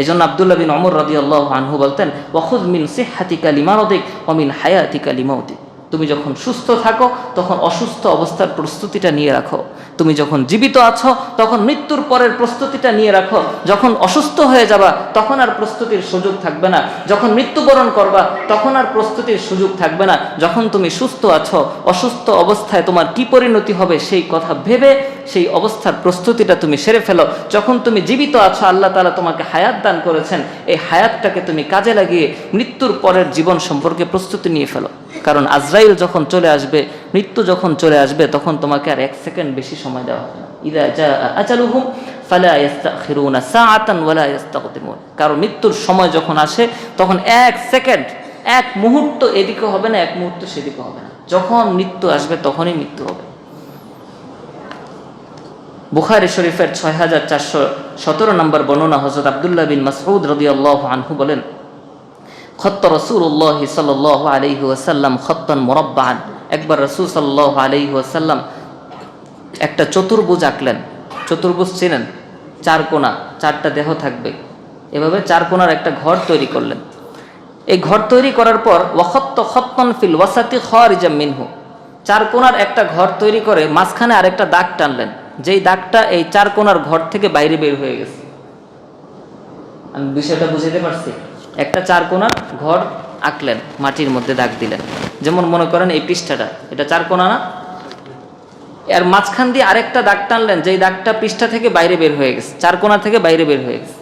এই জন্য আব্দুল্লাহ বিন ওমর রাদিয়াল্লাহু আনহু বলতেন, ওয়াখুয মিন সিহহাতিকা লিমারাদিক ওয়া মিন হায়াতিকা লিমাউতিক, তুমি যখন সুস্থ থাকো তখন অসুস্থ অবস্থার প্রস্তুতিটা নিয়ে রাখো, তুমি যখন জীবিত আছো তখন মৃত্যুর পরের প্রস্তুতিটা নিয়ে রাখো, যখন অসুস্থ হয়ে যাবা তখন আর প্রস্তুতির সুযোগ থাকবে না, যখন মৃত্যুবরণ করবা তখন আর প্রস্তুতির সুযোগ থাকবে না। যখন তুমি সুস্থ আছো, অসুস্থ অবস্থায় তোমার কি পরিণতি হবে সেই কথা ভেবে সেই অবস্থার প্রস্তুতিটা তুমি সেরে ফেলো। যখন তুমি জীবিত আছো, আল্লাহ তাআলা তোমাকে হায়াত দান করেছেন, এই হায়াতটাকে তুমি কাজে লাগিয়ে মৃত্যুর পরের জীবন সম্পর্কে প্রস্তুতি নিয়ে ফেলো, কারণ আজরাইল যখন চলে আসবে, মৃত্যু যখন চলে আসবে, তখন তোমাকে আর 1 সেকেন্ড বেশি সময় দেওয়া হবে না। ইযা জাআ আজালুহুম ফালা ইস্তাখিরুনা সাআতান ওয়ালা ইস্তাকদিমুন, কারণ মৃত্যুর সময় যখন আসে তখন 1 সেকেন্ড, 1 মুহূর্ত এদিকে হবে না, 1 মুহূর্ত সেদিকে হবে না, যখন মৃত্যু আসবে তখনই মৃত্যু হবে। বুখারী শরীফের 6417 নম্বর বর্ণনা, হযরত আব্দুল্লাহ বিন মাসউদ রাদিয়াল্লাহু আনহু বলেন, খত্ত রাসূলুল্লাহ সাল্লাল্লাহু আলাইহি ওয়াসাল্লাম খত্তান মুরাব্বাআন, একবার রাসূল সাল্লাল্লাহু আলাইহি ওয়াসাল্লাম একটা চতুর্ভুজ আঁকলেন। চতুর্ভুজ চেনেন? 4 কোণা, 4টা দেহ থাকবে, এভাবে 4 কোণার একটা ঘর তৈরি করলেন। এই ঘর তৈরি করার পর ওয়াখত্ত খত্তান ফিল ওয়াসাতি খারিজাম মিনহু, 4 কোণার একটা ঘর তৈরি করে মাঝখানে আরেকটা দাগ টানলেন, যেই দাগটা এই 4 কোণার ঘর থেকে বাইরে বের হয়ে গেছে। আমি বিষয়টা বুঝাতে পারছি? একটা 4 কোণার ঘর আঁকলেন, মাটির মধ্যে দাগ দিলেন, যেমন মনে করেন এই পৃষ্ঠাটা, এটা 4 কোণা না, এর মাঝখান দিয়ে আরেকটা দাগ টানলেন, যেই দাগটা পৃষ্ঠা থেকে বাইরে বের হয়ে গেছে, 4 কোণা থেকে বাইরে বের হয়ে গেছে।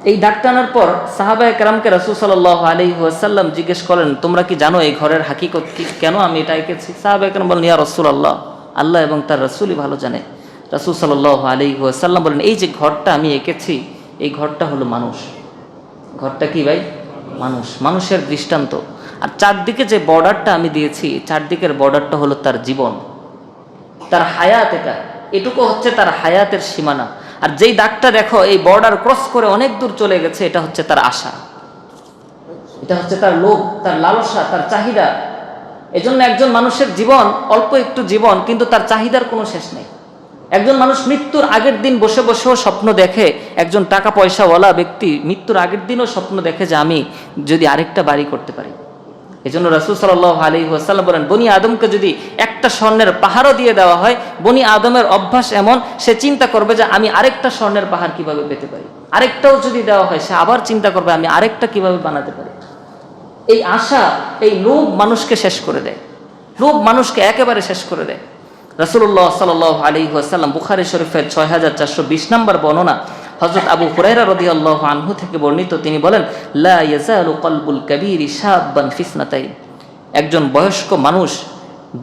এই দাগ টানার পর সাহাবায়ে কেরামকে রাসূল সাল্লাল্লাহু আলাইহি ওয়াসাল্লাম জিজ্ঞেস করেন, তোমরা কি জানো এই ঘরের হাকিকত কি, কেন আমি এটা এঁকেছি? সাহাবায়ে কেরাম বলেন, ইয়া রাসূলুল্লাহ, আল্লাহ এবং তার রাসূলই ভালো জানে। রাসূল সাল্লাল্লাহু আলাইহি ওয়াসাল্লাম বলেন, এই যে ঘরটা আমি এঁকেছি, এই ঘরটা হলো মানুষ। ঘরটা কি ভাই? মানুষ, মানুষের দৃষ্টান্ত। আর চারদিকে যে বর্ডারটা আমি দিয়েছি, চারদিকের বর্ডারটা হলো তার জীবন, তার হায়াত। এটুকু হচ্ছে তার হায়াতের সীমানা। আর যেই দাগটা দেখো এই বর্ডার ক্রস করে অনেক দূর চলে গেছে, এটা হচ্ছে তার আশা, এটা হচ্ছে তার লোভ, তার লালসা, তার চাহিদা। এজন্য একজন মানুষের জীবন অল্প একটু জীবন, কিন্তু তার চাহিদার কোনো শেষ নেই। একজন মানুষ মৃত্যুর আগের দিন বসে বসেও স্বপ্ন দেখে, একজন টাকা পয়সাওয়ালা ব্যক্তি মৃত্যুর আগের দিনও স্বপ্ন দেখে যে আমি যদি আরেকটা বাড়ি করতে পারি। এজন্য রাসূল সাল্লাল্লাহু আলাইহি ওয়াসাল্লাম বলেন, বনি আদমকে যদি একটা স্বর্ণের পাহাড়ও দিয়ে দেওয়া হয়, বনি আদমের অভ্যাস এমন, সে চিন্তা করবে যে আমি আরেকটা স্বর্ণের পাহাড় কিভাবে পেতে পারি। আরেকটাও যদি দেওয়া হয়, সে আবার চিন্তা করবে আমি আরেকটা কিভাবে বানাতে পারি। এই আশা, এই লোভ মানুষকে শেষ করে দেয়, লোভ মানুষকে একেবারে শেষ করে দেয়। রাসূলুল্লাহ সাল্লাল্লাহু আলাইহি ওয়াসাল্লাম বুখারী শরীফের 6420 নম্বর বর্ণনা, হযরত আবু হুরায়রা রাদিয়াল্লাহু আনহু থেকে বর্ণিত, তিনি বলেন, লা ইয়াজালু কলবুল কাবীরি শাব্বান ফিসনাতাইন, একজন বয়স্ক মানুষ,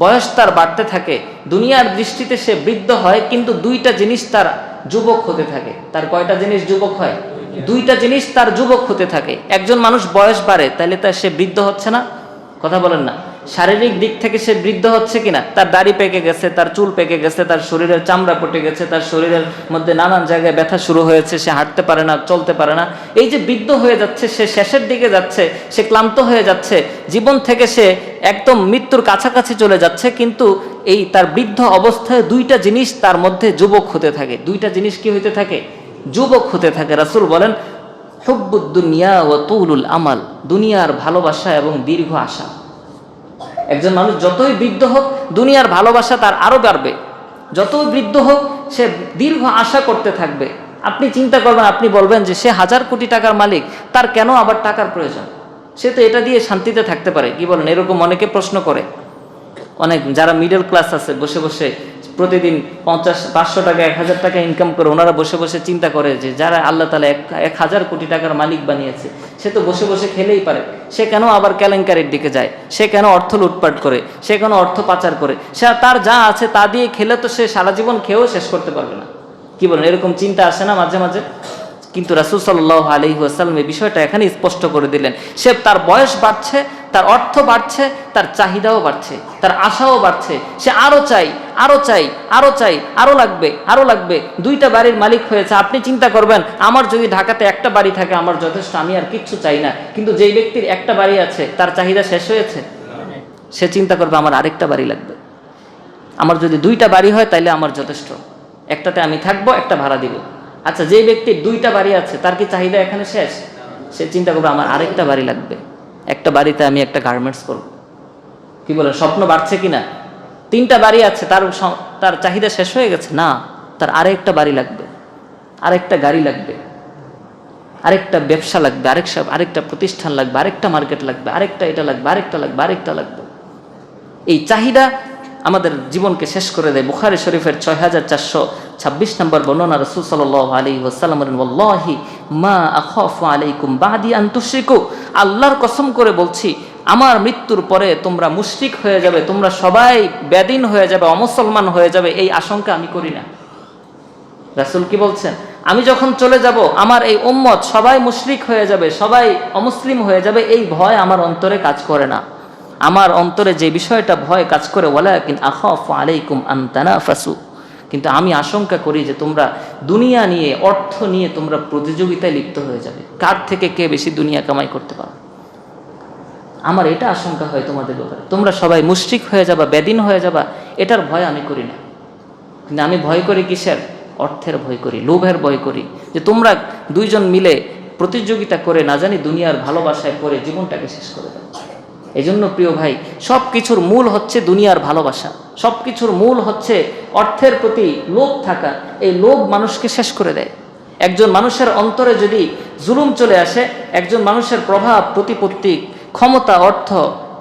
বয়স তার বাড়তে থাকে, দুনিয়ার দৃষ্টিতে সে বৃদ্ধ হয়, কিন্তু 2টা জিনিস তার যুবক হতে থাকে। তার কয়টা জিনিস যুবক হয়? 2টা জিনিস তার যুবক হতে থাকে। একজন মানুষ বয়স বাড়ে, তাহলে তার সে বৃদ্ধ হচ্ছে না? কথা বলেন না। শারীরিক দিক থেকে সে বৃদ্ধ হচ্ছে কিনা? তার দাড়ি পেকে গেছে, তার চুল পেকে গেছে, তার শরীরের চামড়া পটে গেছে, তার শরীরের মধ্যে নানান জায়গায় ব্যথা শুরু হয়েছে, সে হাঁটতে পারে না, চলতে পারে না। এই যে বৃদ্ধ হয়ে যাচ্ছে, সে শেষের দিকে যাচ্ছে, সে ক্লান্ত হয়ে যাচ্ছে, জীবন থেকে সে একদম মৃত্যুর কাছাকাছি চলে যাচ্ছে, কিন্তু এই তার বৃদ্ধ অবস্থায় 2টা জিনিস তার মধ্যে যুবক হতে থাকে। 2টা জিনিস কি হতে থাকে? যুবক হতে থাকে। রাসূল বলেন, হুব্বুদ দুনিয়া ওয়া তুলুল আমাল, দুনিয়ার ভালোবাসা এবং দীর্ঘ আশা। একজন মানুষ যতই বৃদ্ধ হোক, দুনিয়ার ভালোবাসা তার আরো বাড়বে। যতই বৃদ্ধ হোক, সে দীর্ঘ আশা করতে থাকবে। আপনি চিন্তা করবেন, আপনি বলবেন যে সে 1000 কোটি টাকার মালিক, তার কেন আবার টাকার প্রয়োজন? সে তো এটা দিয়ে শান্তিতে থাকতে পারে। কি বলেন? এরকম অনেকে প্রশ্ন করে। অনেক যারা মিডল ক্লাস আছে বসে বসে প্রতিদিন ৫০-৫০০ টাকা ১,০০০ টাকা ইনকাম করে, ওনারা বসে বসে চিন্তা করে যে যারা আল্লাহ তাআলা ১,০০০ কোটি টাকার মালিক বানিয়েছে, সে তো বসে বসে খেলেই পারে, সে কেন আবার কেলেঙ্কারির দিকে যায়, সে কেন অর্থ লুটপাট করে, সে কেন অর্থ পাচার করে, সে তার যা আছে তা দিয়ে খেলে তো সে সারা জীবন খেয়েও শেষ করতে পারবে না। কি বলেন, এরকম চিন্তা আসে না মাঝে মাঝে? কিন্তু রাসূল সাল্লাল্লাহু আলাইহি ওয়াসাল্লাম এই বিষয়টা এখানে স্পষ্ট করে দিলেন। সে তার বয়স বাড়ছে, তার অর্থ বাড়ছে, তার চাহিদাও বাড়ছে, তার আশাও বাড়ছে, সে আরো চাই, আরো চাই, আরো চাই, আরো লাগবে, আরো লাগবে। 2টা বাড়ির মালিক হয়েছে। আপনি চিন্তা করবেন, আমার যদি ঢাকাতে একটা বাড়ি থাকে আমার যথেষ্ট, আমি আর কিচ্ছু চাই না। কিন্তু যেই ব্যক্তির একটা বাড়ি আছে, তার চাহিদা শেষ হয়েছে, সে চিন্তা করবে আমার আরেকটা বাড়ি লাগবে। আমার যদি 2টা বাড়ি হয় তাইলে আমার যথেষ্ট, একটাতে আমি থাকবো, একটা ভাড়া দিব। আচ্ছা, যে ব্যক্তির 2টা বাড়ি আছে, তার কি চাহিদা এখানে শেষ? সে চিন্তা করবে আমার আরেকটা বাড়ি লাগবে, একটা বাড়িতে আমি একটা গার্মেন্টস করব। কি বলেন, স্বপ্ন বাড়ছে কিনা? 3টা বাড়ি আছে, তার চাহিদা শেষ হয়ে গেছে না, তার আরেকটা বাড়ি লাগবে, আরেকটা গাড়ি লাগবে, আরেকটা ব্যবসা লাগবে, আরেকটা প্রতিষ্ঠান লাগবে, আরেকটা মার্কেট লাগবে, আরেকটা এটা লাগবে, আরেকটা লাগবে, আরেকটা লাগবে। এই চাহিদা আমাদের জীবনকে শেষ করে দেয়। বুখারী শরীফের ৬৪২৬ নম্বর বর্ণনা, রাসূল সাল্লাল্লাহু আলাইহি ওয়াসাল্লাম বলেন, ওয়াল্লাহি মা আখাফু আলাইকুম বাদি আন তুশরিকু, আল্লাহর কসম করে বলছি, আমার মৃত্যুর পরে তোমরা মুশরিক হয়ে যাবে, তোমরা সবাই বেদিন হয়ে যাবে, অমুসলমান হয়ে যাবে, এই আশঙ্কা আমি করি না। রাসূল কি বলছেন? আমি যখন চলে যাব আমার এই উম্মত সবাই মুশরিক হয়ে যাবে, সবাই অমুসলিম হয়ে যাবে, এই ভয় আমার অন্তরে কাজ করে না। আমার অন্তরে যে বিষয়টা ভয় কাজ করে, ওয়ালাকিন আখাফু আলাইকুম আন তানাফাসু, কিন্তু আমি আশঙ্কা করি যে তোমরা দুনিয়া নিয়ে, অর্থ নিয়ে তোমরা প্রতিযোগিতায় লিপ্ত হয়ে যাবে, কার থেকে কে বেশি দুনিয়া কামাই করতে পারে। আমার এটা আশঙ্কা হয় তোমাদের ব্যাপারে, তোমরা সবাই মুশরিক হয়ে যাবা, বেদিন হয়ে যাবা, এটার ভয় আমি করি না। কিন্তু আমি ভয় করি কিসের? অর্থের ভয় করি, লোভের ভয় করি, যে তোমরা 2জন মিলে প্রতিযোগিতা করে না জানি দুনিয়ার ভালোবাসায় পড়ে জীবনটাকে শেষ করে দাও। এই জন্য প্রিয় ভাই, সব কিছুর মূল হচ্ছে দুনিয়ার ভালোবাসা, সব কিছুর মূল হচ্ছে অর্থের প্রতি লোভ থাকা। এই লোভ মানুষকে শেষ করে দেয়। একজন মানুষের অন্তরে যদি জুলুম চলে আসে, একজন মানুষের প্রভাব, প্রতিপত্তি, ক্ষমতা, অর্থ,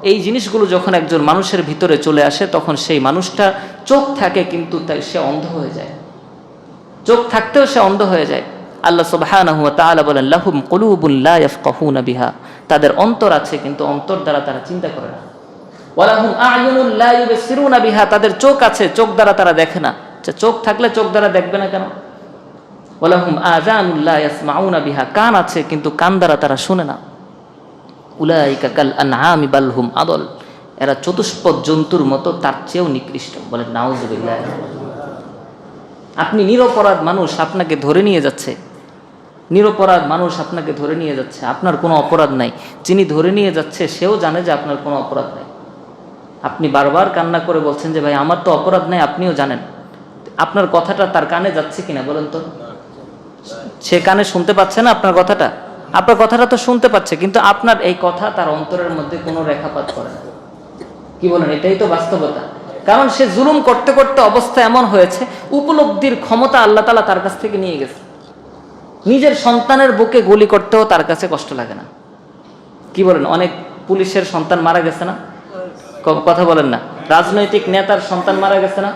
এই জিনিসগুলো যখন একজন মানুষের ভিতরে চলে আসে, তখন সেই মানুষটা চোখ থাকে কিন্তু সে অন্ধ হয়ে যায়, চোখ থাকতেও সে অন্ধ হয়ে যায়। আল্লাহ সুবহানাহু ওয়া তাআলা বলেন, লাহুম কুলুবুন লা ইয়াফকাহুনা বিহা, তাদের অন্তর আছে কিন্তু অন্তর দ্বারা তারা চিন্তা করে না। ওয়ালাহুম আ'য়ুনুন লা ইউবসিরুনা বিহা, তাদের চোখ আছে, চোখ দ্বারা তারা দেখে না। চোখ থাকলে চোখ দ্বারা দেখবে না কেন? ওয়ালাহুম আযানুন লা ইয়াসমাউনা বিহা, কান আছে কিন্তু কান দ্বারা তারা শুনে না। উলাইকা কাল আনআমি বাল হুম আদল, এরা চতুষ্পদ জন্তুর মতো, তার চেয়েও নিকৃষ্ট। বলেন নাউযুবিল্লাহ। আপনি নিরপরাধ মানুষ, আপনাকে ধরে নিয়ে যাচ্ছে, নিরপরাধ মানুষ আপনাকে ধরে নিয়ে যাচ্ছে, আপনার কোনো অপরাধ নাই। যিনি ধরে নিয়ে যাচ্ছে সেও জানে যে আপনার কোনো অপরাধ নাই। আপনি বারবার কান্না করে বলছেন যে ভাই আমার তো অপরাধ নাই, আপনিও জানেন। আপনার কথাটা তার কানে যাচ্ছে কিনা বলেন তো? সে কানে শুনতে পাচ্ছে না আপনার কথাটা? আপনার কথাটা তো শুনতে পাচ্ছে, কিন্তু আপনার এই কথা তার অন্তরের মধ্যে কোনো রেখাপাত করে না। কি বলেন? এটাই তো বাস্তবতা। কারণ সে জুলুম করতে করতে অবস্থা এমন হয়েছে, উপলব্ধির ক্ষমতা আল্লাহ তাআলা তার কাছ থেকে নিয়ে গেছে। নিজের সন্তানের বুকে গুলি করতেও তার কাছে কষ্ট লাগে না। কি বলেন? অনেক পুলিশের সন্তান মারা গেছে না? কথা বলেন না? রাজনৈতিক নেতার সন্তান মারা গেছে না?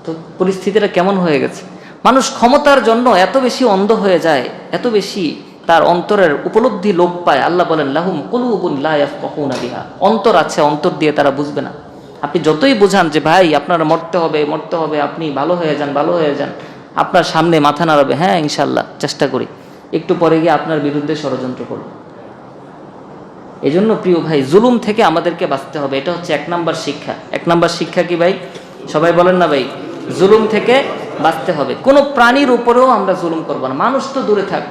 তো পরিস্থিতিটা কেমন হয়ে গেছে? মানুষ ক্ষমতার জন্য এত বেশি অন্ধ হয়ে যায়, এত বেশি তার অন্তরের উপলব্ধি লোপ পায়। আল্লাহ বলেন, লাহুম কুলুবুন লা ইয়াফকাহুনা বিহা, অন্তর আছে, অন্তর দিয়ে তারা বুঝবে না। আপনি যতই বুঝান যে ভাই আপনার মরতে হবে, মরতে হবে, আপনি ভালো হয়ে যান, ভালো হয়ে যান, আপনার সামনে মাথা নাড়াবে, হ্যাঁ ইনশাল্লাহ চেষ্টা করি, একটু পরে গিয়ে আপনার বিরুদ্ধে ষড়যন্ত্র করবে। এই জন্য প্রিয় ভাই, জুলুম থেকে আমাদেরকে বাঁচতে হবে। এটা হচ্ছে 1 নাম্বার শিক্ষা। 1 নাম্বার শিক্ষা কি ভাই? সবাই বলেন না ভাই? জুলুম থেকে বাঁচতে হবে। কোনো প্রাণীর উপরেও আমরা জুলুম করব না, মানুষ তো দূরে থাক।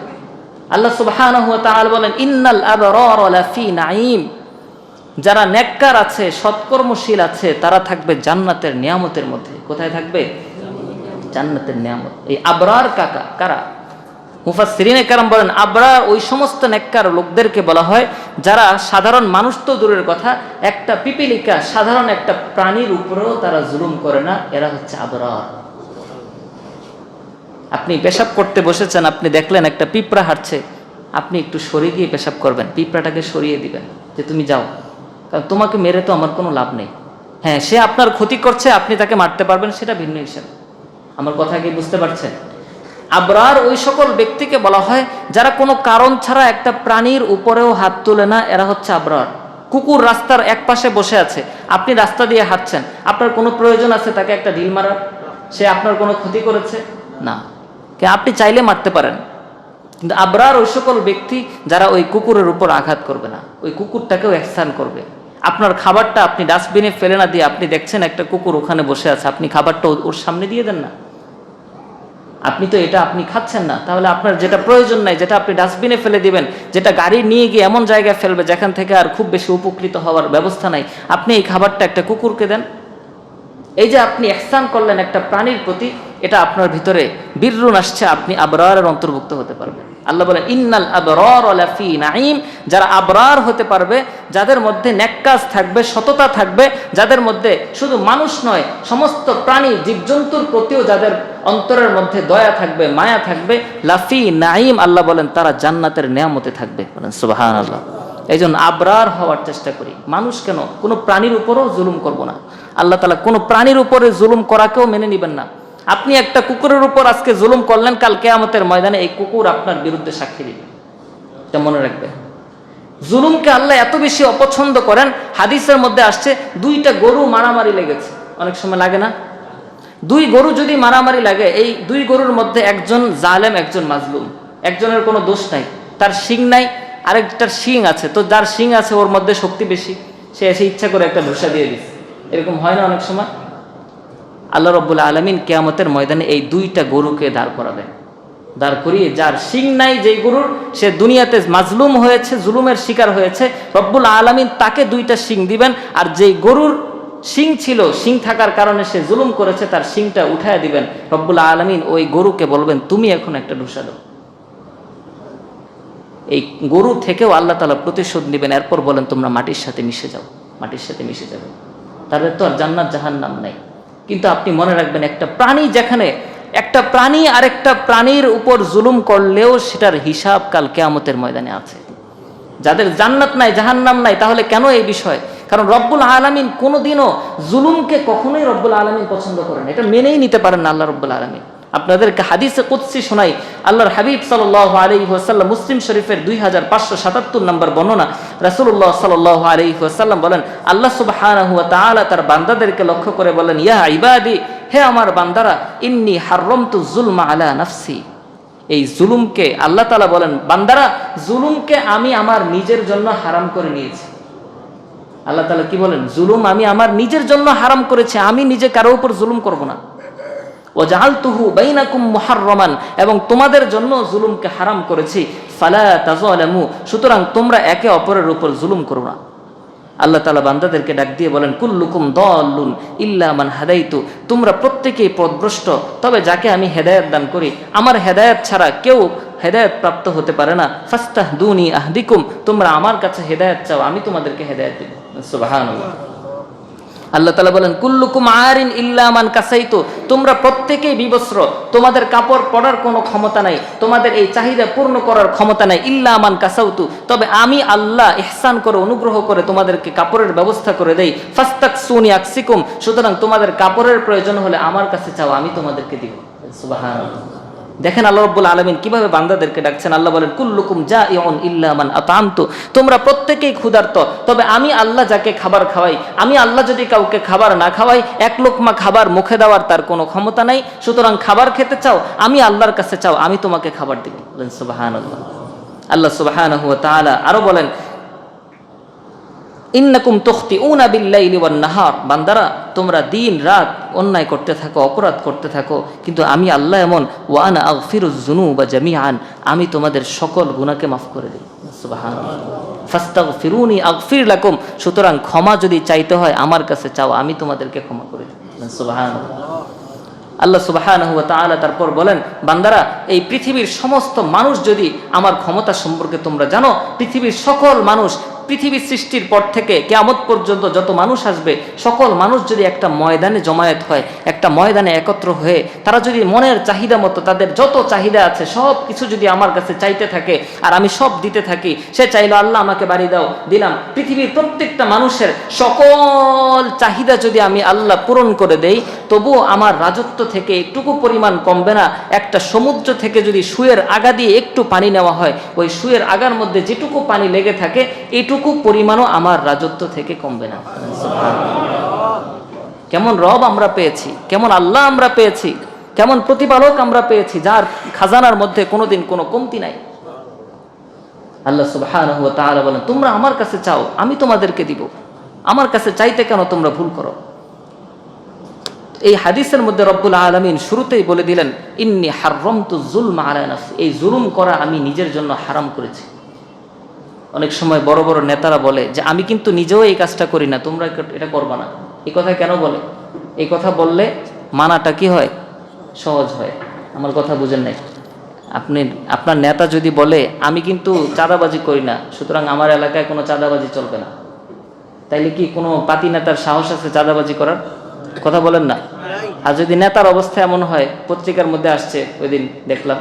আল্লাহ সুবহানাহু ওয়া তাআলা বলেন, ইন্নাল আবরারা লাফি নাঈম, যারা নেককার আছে, সৎকর্মশীল আছে, তারা থাকবে জান্নাতের নিয়ামতের মধ্যে। কোথায় থাকবে? জান্নাতের নিয়ামত। এই আবরার কারা? মুফাসসিরিনে কেরাম বলেন, আবরার ওই সমস্ত নেককার লোকদেরকে বলা হয় যারা সাধারণ মানুষ তো দূরের কথা, একটা পিপিলিকা, সাধারণ একটা প্রাণীর উপরেও তারা জুলুম করে না, এরা হচ্ছে আবরার। আপনি পেশাব করতে বসেছেন, আপনি দেখলেন একটা পিঁপড়া হাঁটছে, আপনি একটু সরিয়ে গিয়ে পেশাব করবেন, পিঁপড়াটাকে সরিয়ে দিবেন যে তুমি যাও, কারণ তোমাকে মেরে তো আমার কোনো লাভ নেই, হ্যাঁ, সে আপনার ক্ষতি করছে, আপনি তাকে মারতে পারবেন, সেটা ভিন্ন হিসাব। আমার কথা কি বুঝতে পারছেন? আবরার ওই সকল ব্যক্তিকে বলা হয় যারা কোনো কারণ ছাড়া একটা প্রাণীর উপরেও হাত তোলে না, এরা হচ্ছে আবরার। কুকুর রাস্তার এক পাশে বসে আছে, আপনি রাস্তা দিয়ে হাঁটছেন, আপনার কোনো প্রয়োজন আছে তাকে একটা ঢিল মারার? সে আপনার কোনো ক্ষতি করেছে? না, আপনি চাইলে মারতে পারেন। কিন্তু আবরার ওই সকল ব্যক্তি যারা ওই কুকুরের উপর আঘাত করবে না, ওই কুকুরটাকেও ইহসান করবে। আপনার খাবারটা আপনি ডাস্টবিনে ফেলে না দিয়ে আপনি দেখছেন একটা কুকুর ওখানে বসে আছে, আপনি খাবারটা ওর সামনে দিয়ে দেন না। আপনি তো এটা আপনি খাচ্ছেন না, তাহলে আপনার যেটা প্রয়োজন নাই, যেটা আপনি ডাস্টবিনে ফেলে দিবেন, যেটা গাড়ি নিয়ে গিয়ে এমন জায়গায় ফেলবে যেখান থেকে আর খুব বেশি উপকৃত হওয়ার ব্যবস্থা নাই, আপনি এই খাবারটা একটা কুকুরকে দেন। এই যে আপনি ইহসান করলেন একটা প্রাণীর প্রতি, এটা আপনার ভিতরে বীররুন আসছে, আপনি আবরারের অন্তর্ভুক্ত হতে পারবেন। আল্লাহ বলেন ইন্নাল আবরার লাফি নাঈম, যারা আবরার হতে পারবে, যাদের মধ্যে নেক কাজ থাকবে, সততা থাকবে, যাদের মধ্যে শুধু মানুষ নয় সমস্ত প্রাণী জীবজন্তুর প্রতিও যাদের অন্তরের মধ্যে দয়া থাকবে, মায়া থাকবে, লাফি নাঈম, আল্লাহ বলেন তারা জান্নাতের নেয়ামতে থাকবে। বলেন সুবহানাল্লাহ। এই জন্য আবরার হওয়ার চেষ্টা করি। মানুষ কেন, কোনো প্রাণীর উপরেও জুলুম করব না। আল্লাহ তাআলা কোনো প্রাণীর উপরে জুলুম করাকেও মেনে নেবেন না। আপনি একটা কুকুরের উপর আজকে জুলুম করলেন, কাল কিয়ামতের ময়দানে এই কুকুর আপনার বিরুদ্ধে সাক্ষী দিবে, এটা মনে রাখবে। জুলুমকে আল্লাহ এত বেশি অপছন্দ করেন, হাদিসের মধ্যে আসছে দুইটা গরু মারামারি লেগেছে, অনেক সময় লাগে না? দুই গরু যদি মারামারি লাগে, এই দুই গরুর মধ্যে একজন জালেম, একজন মাজলুম, একজনের কোনো দোষ নাই, তার শিং নাই, আরেকটার শিং আছে, তো যার শিং আছে ওর মধ্যে শক্তি বেশি, সে এসে ইচ্ছা করে একটা ধোসা দিয়ে দিচ্ছে। এরকম হয় না অনেক সময়? আল্লাহ রাব্বুল আলামিন কিয়ামতের ময়দানে এই দুইটা গরুকে দাঁড় করাবেন। দাঁড় করিয়ে যার শিং নাই, যেই গরুর, সে দুনিয়াতে মাজলুম হয়েছে, জুলুমের শিকার হয়েছে, রব্বুল আলামিন তাকে দুইটা শিং দিবেন। আর যেই গরুর শিং ছিল, শিং থাকার কারণে সে জুলুম করেছে, তার শিংটা উঠায় দিবেন। রব্বুল আলামিন ওই গরুকে বলবেন তুমি এখন একটা ধোসা দাও। এই গরু থেকেও আল্লাহ তাআলা প্রতিশোধ নেবেন। এরপর বলেন তোমরা মাটির সাথে মিশে যাও, মাটির সাথে মিশে যাবে। তাহলে তো আর জান্নাত জাহান্নাম নাই। কিন্তু আপনি মনে রাখবেন, একটা প্রাণী, যেখানে একটা প্রাণী আরেকটা প্রাণীর উপর জুলুম করলেও সেটার হিসাব কাল কিয়ামতের ময়দানে আছে। যাদের জান্নাত নাই, জাহান্নাম নাই, তাহলে কেন এই বিষয়? কারণ রব্বুল আলামিন কোনোদিনও জুলুমকে কখনোই রব্বুল আলামিন পছন্দ করেন, এটা মেনেই নিতে পারেন না আল্লাহ রব্বুল আলামিন। আপনাদেরকে হাদিসে কুদসি শোনাই, আল্লাহর হাবিব সাল্লাল্লাহু আলাইহি ওয়াসাল্লাম, মুসলিম শরীফের 2577 নম্বর বর্ণনা, রাসূলুল্লাহ সাল্লাল্লাহু আলাইহি ওয়াসাল্লাম বলেন, আল্লাহ সুবহানাহু ওয়া তাআলা তার বান্দাদেরকে লক্ষ্য করে বলেন, ইয়া ইবাদি, হে আমার বান্দারা, ইন্নী হাররামতু যুলমা আলা নাফসি, এই জুলুমকে আল্লাহ তাআলা বলেন, বান্দারা, জুলুমকে আমি আমার নিজের জন্য হারাম করে নিয়েছি। আল্লাহ তাআলা কি বলেন? জুলুম আমি আমার নিজের জন্য হারাম করেছি, আমি নিজে কারো উপর জুলুম করব না। ওয়াজআলতুহু বাইনাকুম মুহাররামান, এবং তোমাদের জন্য জুলুমকে হারাম করেছি। ফালা তাযালামু, সুতরাং তোমরা একে অপরের উপর জুলুম করো না। আল্লাহ তাআলা বান্দাদেরকে ডাক দিয়ে বলেন, কুল্লুকুম দাল্লুন ইল্লা মান হাদাইতু, তোমরা প্রত্যেকেই পথভ্রষ্ট, তবে যাকে আমি হেদায়েত দান করি। আমার হেদায়েত ছাড়া কেউ হেদায়েত প্রাপ্ত হতে পারে না। ফাস্তাহদুনি আহদিকুম, তোমরা আমার কাছে হেদায়েত চাও, আমি তোমাদেরকে হেদায়েত দেব। সুবহানাল্লাহ। আল্লাহ তাআলা বলেন, কুল্লুকুম আরিন ইল্লা মান কাসাইতু, তোমরা প্রত্যেকেই বিবস্ত্র, তোমাদের কাপড় পরার কোনো ক্ষমতা নাই, তোমাদের এই চাহিদা পূর্ণ করার ক্ষমতা নাই। ইল্লা মান কাসাউতু, তবে আমি আল্লাহ ইহসান করে, অনুগ্রহ করে তোমাদেরকে কাপড়ের ব্যবস্থা করে দেই। ফাস্তাকসুনি আকসিকুম, সুতরাং তোমাদের কাপড়ের প্রয়োজন হলে আমার কাছে চাও, আমি তোমাদেরকে দিব। সুবহানাল্লাহ। দেখেন আল্লাহ রাব্বুল আলামিন কিভাবে বান্দাদেরকে ডাকছেন। আল্লাহ বলেন, কুল্লুকুম জাইউন ইল্লা মান আতামতু, তোমরা প্রত্যেকেই ক্ষুধার্ত, তবে আমি আল্লাহ যাকে খাবার খাওয়াই, আমি আল্লাহ যদি কাউকে খাবার না খাওয়াই, এক লোকমা খাবার মুখে দেওয়ার তার কোনো ক্ষমতা নাই। সুতরাং খাবার খেতে চাও, আমি আল্লাহর কাছে চাও, আমি তোমাকে খাবার দিব। বলেন সুবহানাল্লাহ। আল্লাহ সুবহানাহু ওয়া তাআলা আরো বলেন, ইন্নাকুম তুখতিউনা বিল্লাইলি ওয়ান নাহার, বান্দারা তোমরা দিন রাত অন্যায় করতে থাকো, অপরাধ করতে থাকো, কিন্তু আমি আল্লাহ এমন, ওয়া আনা আগফিরুয যুনুবা জামিআন, আমি তোমাদের সকল গুনাহকে মাফ করে দিই। সুবহানাল্লাহ। ফাস্তাগফিরুনি আগফির লাকুম, সুতরাং ক্ষমা যদি চাইতে হয় আমার কাছে চাও, আমি তোমাদেরকে ক্ষমা করে দিই। সুবহানাল্লাহ। আল্লাহ সুবহানাহু ওয়া তাআলা তারপর বলেন, বান্দারা, এই পৃথিবীর সমস্ত মানুষ যদি আমার ক্ষমতা সম্পর্কে তোমরা জানো, পৃথিবীর সকল মানুষ পৃথিবী সৃষ্টির পর থেকে কিয়ামত পর্যন্ত যত মানুষ আসবে সকল মানুষ যদি একটা ময়দানে জমায়েত হয়, একটা ময়দানে একত্র হয়ে তারা যদি মনের চাহিদা মতো তাদের যত চাহিদা আছে সব কিছু যদি আমার কাছে চাইতে থাকে আর আমি সব দিতে থাকি, সে চাইলো আল্লাহ আমাকে বাড়ি দাও, দিলাম। পৃথিবীর প্রত্যেকটা মানুষের সকল চাহিদা যদি আমি আল্লাহ পূরণ করে দেই, তবুও আমার রাজত্ব থেকে একটুকু পরিমাণ কমবে না। একটা সমুদ্র থেকে যদি সুয়ের আগা দিয়ে একটু পানি নেওয়া হয়, ওই সুয়ের আগার মধ্যে যেটুকু পানি লেগে থাকে এইটুকু পরিমাণও আমার রাজত্ব থেকে কমবে না। কেমন রব আমরা পেয়েছি, কেমন আল্লাহ আমরা পেয়েছি, কেমন প্রতিপালক আমরা পেয়েছি, যার খাজানার মধ্যে কোনোদিন কোনো কমতি নাই। আল্লাহ সুবহানাহু ওয়া তাআলা বলেন, তোমরা আমার কাছে চাও, আমি তোমাদেরকে দিব। আমার কাছে চাইতে কেন তোমরা ভুল করো? এই হাদিসের মধ্যে রব্বুল আলামিন শুরুতেই বলে দিলেন, ইন্নী হাররামতু যুলমা আলা নাফসি, এই জুলুম করা আমি নিজের জন্য হারাম করেছি। অনেক সময় বড় বড় নেতারা বলে যে আমি কিন্তু নিজেও এই কাজটা করি না, তোমরা এটা করবা না। এই কথা কেন বলে? এই কথা বললে মানাটা কি হয়? সহজ হয়। আমার কথা বুঝেন নাই? আপনার নেতা যদি বলে আমি কিন্তু চাঁদাবাজি করি না, সুতরাং আমার এলাকায় কোনো চাঁদাবাজি চলবে না, তাইলে কি কোনো পাতি নেতার সাহস আছে চাঁদাবাজি করার? কথা বলেন না? আর যদি নেতার অবস্থা এমন হয়, পত্রিকার মধ্যে আসছে ওই দিন দেখলাম,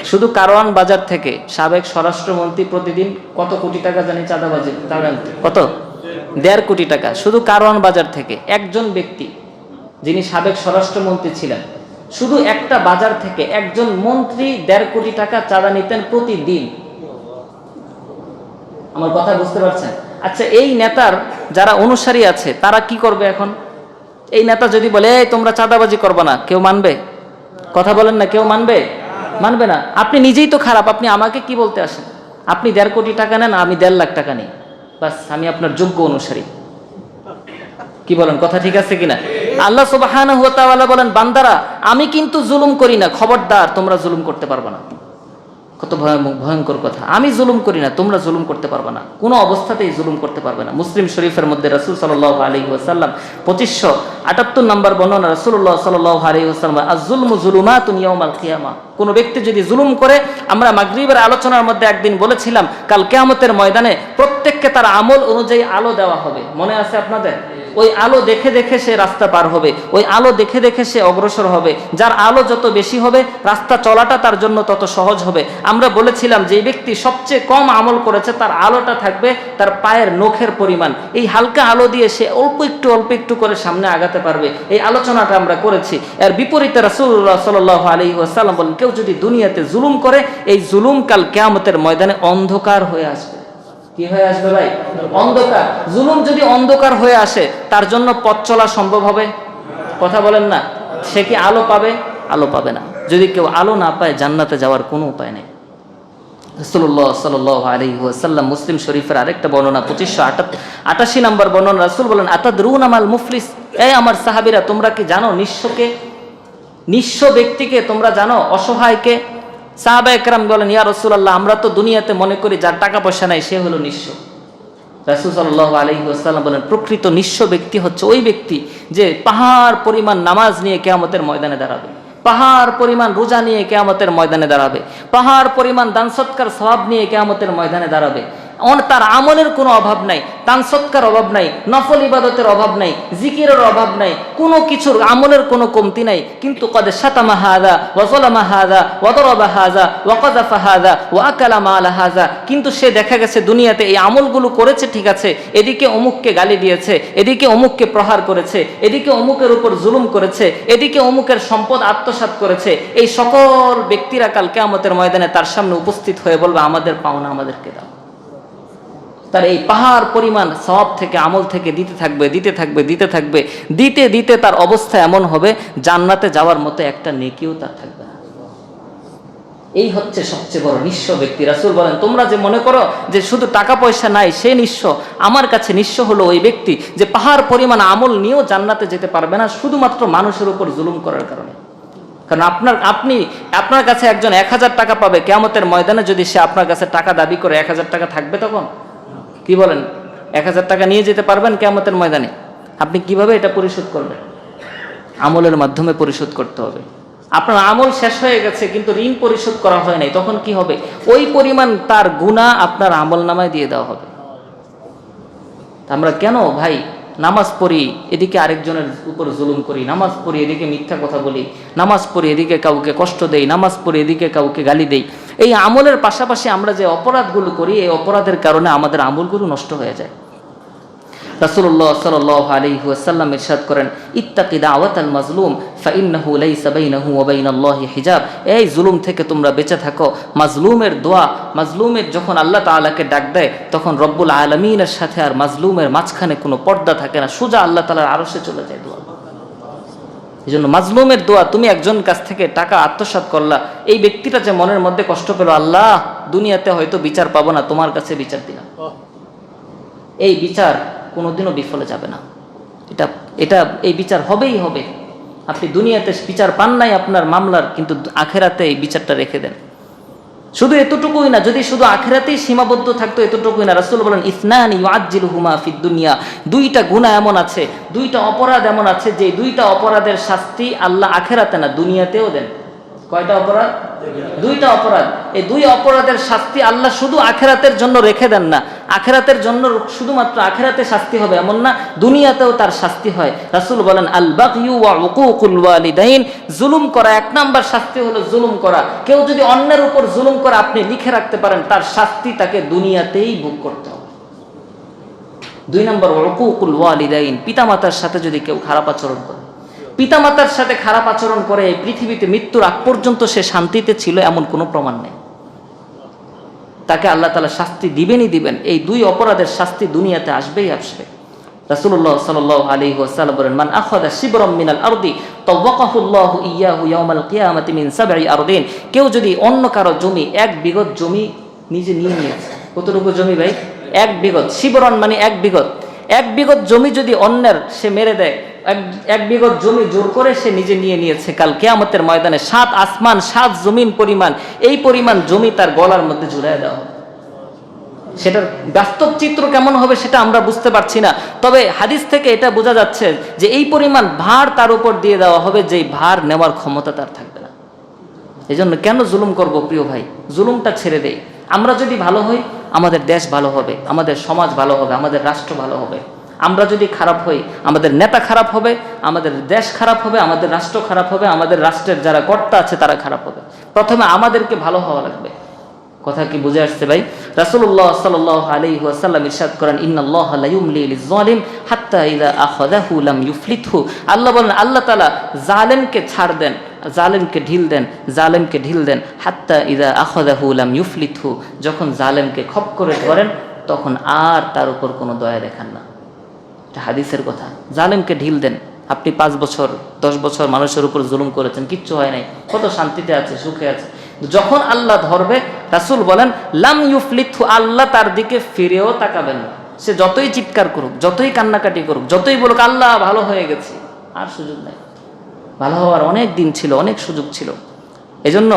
শুধু কারওয়ান বাজার থেকে সাবেক স্বরাষ্ট্রমন্ত্রী প্রতিদিন কত কোটি টাকা জানি চাঁদাবাজি, কত 1.5 কোটি টাকা শুধু কারওয়ান বাজার থেকে। একজন ব্যক্তি যিনি সাবেক স্বরাষ্ট্রমন্ত্রী ছিলেন, শুধু একটা বাজার থেকে একজন মন্ত্রী 1.5 কোটি টাকা চাঁদা নিতেন প্রতিদিন। আমার কথা বুঝতে পারছেন? আচ্ছা, এই নেতার যারা অনুসারী আছে তারা কি করবে এখন? এই নেতা যদি বলে এই তোমরা চাঁদাবাজি করবে না, কেউ মানবে? কথা বলেন না, কেউ মানবে? মানবে না। আপনি নিজেই তো খারাপ, আপনি আমাকে কি বলতে আসেন? আপনি 1.5 কোটি টাকা নেন, আমি 1.5 লাখ টাকা নিই, বাস আমি আপনার যোগ্য অনুসারী। কি বলেন? কথা ঠিক আছে কিনা? আল্লাহ সুবহানাহু ওয়া তাআলা বলেন, বান্দারা আমি কিন্তু জুলুম করি না, খবরদার তোমরা জুলুম করতে পারবে না। কত ভয়ঙ্কর কথা! আমি জুলুম করি না, তোমরা জুলুম করতে পারবে না, কোনো অবস্থাতেই জুলুম করতে পারবে না। মুসলিম শরীফের মধ্যে রাসূল সাল্লাল্লাহু আলাইহি ওয়াসাল্লাম 2578 নম্বর বর্ণনা, রাসূলুল্লাহ সাল্লাল্লাহু আলাইহি ওয়াসাল্লাম, আয-যুলমু যুলুমাতুন ইয়াওমাল কিয়ামা, কোন ব্যক্তি যদি জুলুম করে, আমরা মাগরিবের আলোচনার মধ্যে একদিন বলেছিলাম কাল কিয়ামতের ময়দানে প্রত্যেককে তার আমল অনুযায়ী আলো দেওয়া হবে। মনে আছে আপনাদের? ওই আলো দেখে দেখে সে রাস্তা পার হবে, ওই আলো দেখে দেখে সে অগ্রসর হবে। যার আলো যত বেশি হবে, রাস্তা চলাটা তার জন্য তত সহজ হবে। আমরা বলেছিলাম যে ব্যক্তি সবচেয়ে কম আমল করেছে, তার আলোটা থাকবে তার পায়ের নখের পরিমাণ। এই হালকা আলো দিয়ে সে অল্প একটু করে সামনে আগাতে পারবে। এই আলোচনাটা আমরা করেছি। এর বিপরীতে রাসূলুল্লাহ সাল্লাল্লাহু আলাইহি ওয়াসাল্লাম বলেন, কেউ যদি দুনিয়াতে জুলুম করে, এই জুলুম কাল কিয়ামতের ময়দানে অন্ধকার হয়ে আসবে। কি হয়ে আসবে ভাই? অন্ধকার। জুলুম যদি অন্ধকার হয়ে আসে, তার জন্য পথ চলা সম্ভব হবে? কথা বলেন না? সে কি আলো পাবে? আলো পাবে না। যদি কেউ আলো না পায়, জান্নাতে যাওয়ার কোনো উপায় নেই। রাসূলুল্লাহ সাল্লাল্লাহু আলাইহি ওয়াসাল্লাম মুসলিম শরীফের আরেকটা বর্ণনা 2588 নম্বর বর্ণনা, রাসূল বলেন, আতাদরুনা মাল মুফলিস, এই আমার সাহাবীরা তোমরা কি জানো নিঃস্বকে? নিঃস্ব ব্যক্তিকে তোমরা জানো? অসহায়কে? সাহাবা একরাম বলেন, ইয়া রাসূলুল্লাহ, আমরা তো দুনিয়াতে মনে করি যার টাকা পয়সা নাই সে হলো নিঃস্ব। রাসূল সাল্লাল্লাহু আলাইহি ওয়াসাল্লাম বলেন, প্রকৃত নিঃস্ব ব্যক্তি হচ্ছে ওই ব্যক্তি যে পাহাড় পরিমাণ নামাজ নিয়ে কিয়ামতের ময়দানে দাঁড়াবে, পাহাড় পরিমাণ রোজা নিয়ে কিয়ামতের ময়দানে দাঁড়াবে, পাহাড় পরিমাণ দান সৎকার সওয়াব নিয়ে কিয়ামতের ময়দানে দাঁড়াবে। তার আমলের কোনো অভাব নাই, দান সৎকার অভাব নাই, নফল ইবাদতের অভাব নাই, জিকিরের অভাব নাই, কোনো কিছুর আমলের কোনো কমতি নাই। কিন্তু কদ শাতামা হাযা ওয়া যালামা হাযা ওয়া দারাবা হাযা ওয়া কাযাফা হাযা ওয়া আকালা মাল হাযা, কিন্তু সে দেখা গেছে দুনিয়াতে এই আমলগুলো করেছে ঠিক আছে, এদিকে অমুককে গালি দিয়েছে, এদিকে অমুককে প্রহার করেছে, এদিকে অমুকের উপর জুলুম করেছে, এদিকে অমুকের সম্পদ আত্মসাৎ করেছে। এই সকল ব্যক্তিরা কাল কিয়ামতের ময়দানে তার সামনে উপস্থিত হয়ে বলবে, আমাদের পাওনা আমাদেরকে দাও। তার এই পাহাড় পরিমাণ সওয়াব থেকে, আমল থেকে দিতে থাকবে, দিতে তার অবস্থা এমন হবে জান্নাতে যাওয়ার মতো একটা নেকিও তার থাকবে না। এই হচ্ছে সবচেয়ে বড় নিঃস্ব ব্যক্তি। রাসূল বলেন, তোমরা যে মনে করো যে শুধু টাকা পয়সা নাই সে নিঃস্ব, আমার কাছে নিঃস্ব হলো ওই ব্যক্তি যে পাহাড় পরিমাণ আমল নিয়েও জান্নাতে যেতে পারবে না, শুধুমাত্র মানুষের উপর জুলুম করার কারণে। কারণ আপনার কাছে একজন 1000 টাকা পাবে, কিয়ামতের ময়দানে যদি সে আপনার কাছে টাকা দাবি করে, 1000 টাকা থাকবে তখন? কি বলেন? 1000 টাকা নিয়ে যেতে পারবেন কিয়ামতের ময়দানে? আপনি কিভাবে এটা পরিশোধ করবেন? আমলের মাধ্যমে পরিশোধ করতে হবে। আপনার আমল শেষ হয়ে গেছে কিন্তু ঋণ পরিশোধ করা হয় নাই, তখন কি হবে? ওই পরিমাণ তার গুনাহ আপনার আমল নামায় দিয়ে দেওয়া হবে। আমরা কেন ভাই নামাজ পড়ি এদিকে আরেকজনের উপর জুলুম করি, নামাজ পড়ি এদিকে মিথ্যা কথা বলি, নামাজ পড়ি এদিকে কাউকে কষ্ট দেই, নামাজ পড়ি এদিকে কাউকে গালি দেই। এই আমলের পাশাপাশি আমরা যে অপরাধগুলো করি এই অপরাধের কারণে আমাদের আমলগুলো নষ্ট হয়ে যায়। রাসূলুল্লাহ সাল্লাল্লাহু আলাইহি ওয়াসাল্লাম ইরশাদ করেন, ইত্তাকি দাওয়াতাল মাজলুম ফাইন্নাহু লাইসা বাইনাহু ওয়া বাইনাল্লাহি হিজাব। এই জুলুম থেকে তোমরা বেঁচে থাকো। মাজলুমের দোয়া, মাজলুমের যখন আল্লাহ তাআলাকে ডাক দেয় তখন রব্বুল আলামিনের সাথে আর মাজলুমের মাঝখানে কোনো পর্দা থাকে না, সোজা আল্লাহ তাআলার আরশে চলে যায় দোয়া। এই জন্য মাজলুমের দোয়া, তুমি একজন কাছ থেকে টাকা আত্মসাৎ করলা, এই ব্যক্তিটা যে মনের মধ্যে কষ্ট পেল, আল্লাহ দুনিয়াতে হয়তো বিচার পাবো না, তোমার কাছে বিচার দিলাম, এই বিচার কোনোদিনও বিফলে যাবে না। এটা এটা এই বিচার হবেই হবে। আপনি দুনিয়াতে বিচার পান নাই আপনার মামলার, কিন্তু আখেরাতে এই বিচারটা রেখে দেন। শুধু এতটুকুই না, যদি শুধু আখেরাতেই সীমাবদ্ধ থাকতো এতটুকুই না, রাসূল বলেন ইসনানি ইউআজ্জিলুহুমা ফিদ দুনিয়া, দুইটা গুনাহ এমন আছে, দুইটা অপরাধ এমন আছে যে দুইটা অপরাধের শাস্তি আল্লাহ আখেরাতে না দুনিয়াতেও দেন। কয়টা অপরাধ? দুইটা অপরাধ। এই দুই অপরাধের শাস্তি আল্লাহ শুধু আখেরাতের জন্য রেখে দেন না, আখেরাতের জন্য শুধুমাত্র আখেরাতে শাস্তি হবে এমন না, দুনিয়াতেও তার শাস্তি হয়। রাসূল বলেন আল বাগয়ু ওয়া উকুকুল ওয়ালিদাইন, জুলুম করা, এক নাম্বার শাস্তি হলো জুলুম করা। কেউ যদি অন্যের উপর জুলুম করে আপনি লিখে রাখতে পারেন তার শাস্তি তাকে দুনিয়াতেই ভোগ করতে হবে। দুই নম্বর উকুকুল ওয়ালিদাইন, পিতামাতার সাথে যদি কেউ খারাপ আচরণ করে, পিতামাতার সাথে খারাপ আচরণ করে এই পৃথিবীতে মৃত্যুর আগ পর্যন্ত সে শান্তিতে ছিল এমন কোনো প্রমাণ নেই, তাকে আল্লাহ তাআলা শাস্তি দিবেনই দিবেন। এই দুই অপরাধের শাস্তি দুনিয়াতে আসবেই আসবে। রাসূলুল্লাহ সাল্লাল্লাহু আলাইহি ওয়াসাল্লাম বলেন, মান আখাযা শিবরাম মিনাল আরদি তাওয়াক্কাহুল্লাহু ইয়াহু ইয়াওমাল কিয়ামাতি মিন সাবঈ আরদিন। কেউ যদি অন্য কারো জমি, এক বিঘত জমি নিজে নিয়ে নিয়েছে, কতটুকু জমি ভাই? এক বিঘত। শিবরন মানে এক বিঘত। এক বিঘত জমি যদি অন্যের সে মেরে দেয়, এক বিঘত জমি জোর করে সে নিজে নিয়ে নিয়েছে, কাল কিয়ামতের ময়দানে 7 আসমান 7 জমিন পরিমাণ, এই পরিমাণ জমি তার গলার মধ্যে ঝুলিয়ে দেওয়া হবে। সেটার বাস্তব চিত্র কেমন হবে সেটা আমরা বুঝতে পারছি না, তবে হাদিস থেকে এটা বোঝা যাচ্ছে যে এই পরিমাণ ভার তার উপর দিয়ে দেওয়া হবে, যেই ভার নেওয়ার ক্ষমতা তার থাকবে না। এই জন্য কেন জুলুম করব প্রিয় ভাই? জুলুমটা ছেড়ে দেই। আমরা যদি ভালো হই আমাদের দেশ ভালো হবে, আমাদের সমাজ ভালো হবে, আমাদের রাষ্ট্র ভালো হবে। আমরা যদি খারাপ হই আমাদের নেতা খারাপ হবে, আমাদের দেশ খারাপ হবে, আমাদের রাষ্ট্র খারাপ হবে, আমাদের রাষ্ট্রের যারা কর্তা আছে তারা খারাপ হবে। প্রথমে আমাদেরকে ভালো হওয়া লাগবে। কথা কি বুঝে আসছে ভাই? রাসূলুল্লাহ সাল্লাল্লাহু আলাইহি ওয়াসাল্লাম ইরশাদ করেন, ইন্নাল্লাহা লা ইউমলি লিয-যালিম হাত্তা ইযা আখাযাহু লাম ইউফলিতহু। আল্লাহ বলেন, আল্লাহ তাআলা জালেমকে ছাড় দেন, জালেমকে ঢিল দেন, জালেমকে ঢিল দেন, হাত্তা ইযা আখাযাহু লাম ইউফলিতহু। যখন জালেমকে খপ করে ধরেন তখন আর তার উপর কোনো দয়া দেখান না। এটা হাদিসের কথা। জালেমকে ঢিল দেন। আপনি 5 বছর 10 বছর মানুষের উপর জুলুম করেছেন, কিচ্ছু হয় নাই, কত শান্তিতে আছে, সুখে আছে। যখন আল্লাহ ধরবে, রাসূল বলেন লাম ইউফলিতহু, আল্লাহ তার দিকে ফিরেও তাকাবেন না। সে যতই চিৎকার করুক, যতই কান্নাকাটি করুক, যতই বলুক আল্লাহ ভালো হয়ে গেছি, আর সুযোগ নাই। ভালো হওয়ার অনেক দিন ছিল, অনেক সুযোগ ছিল। এজন্য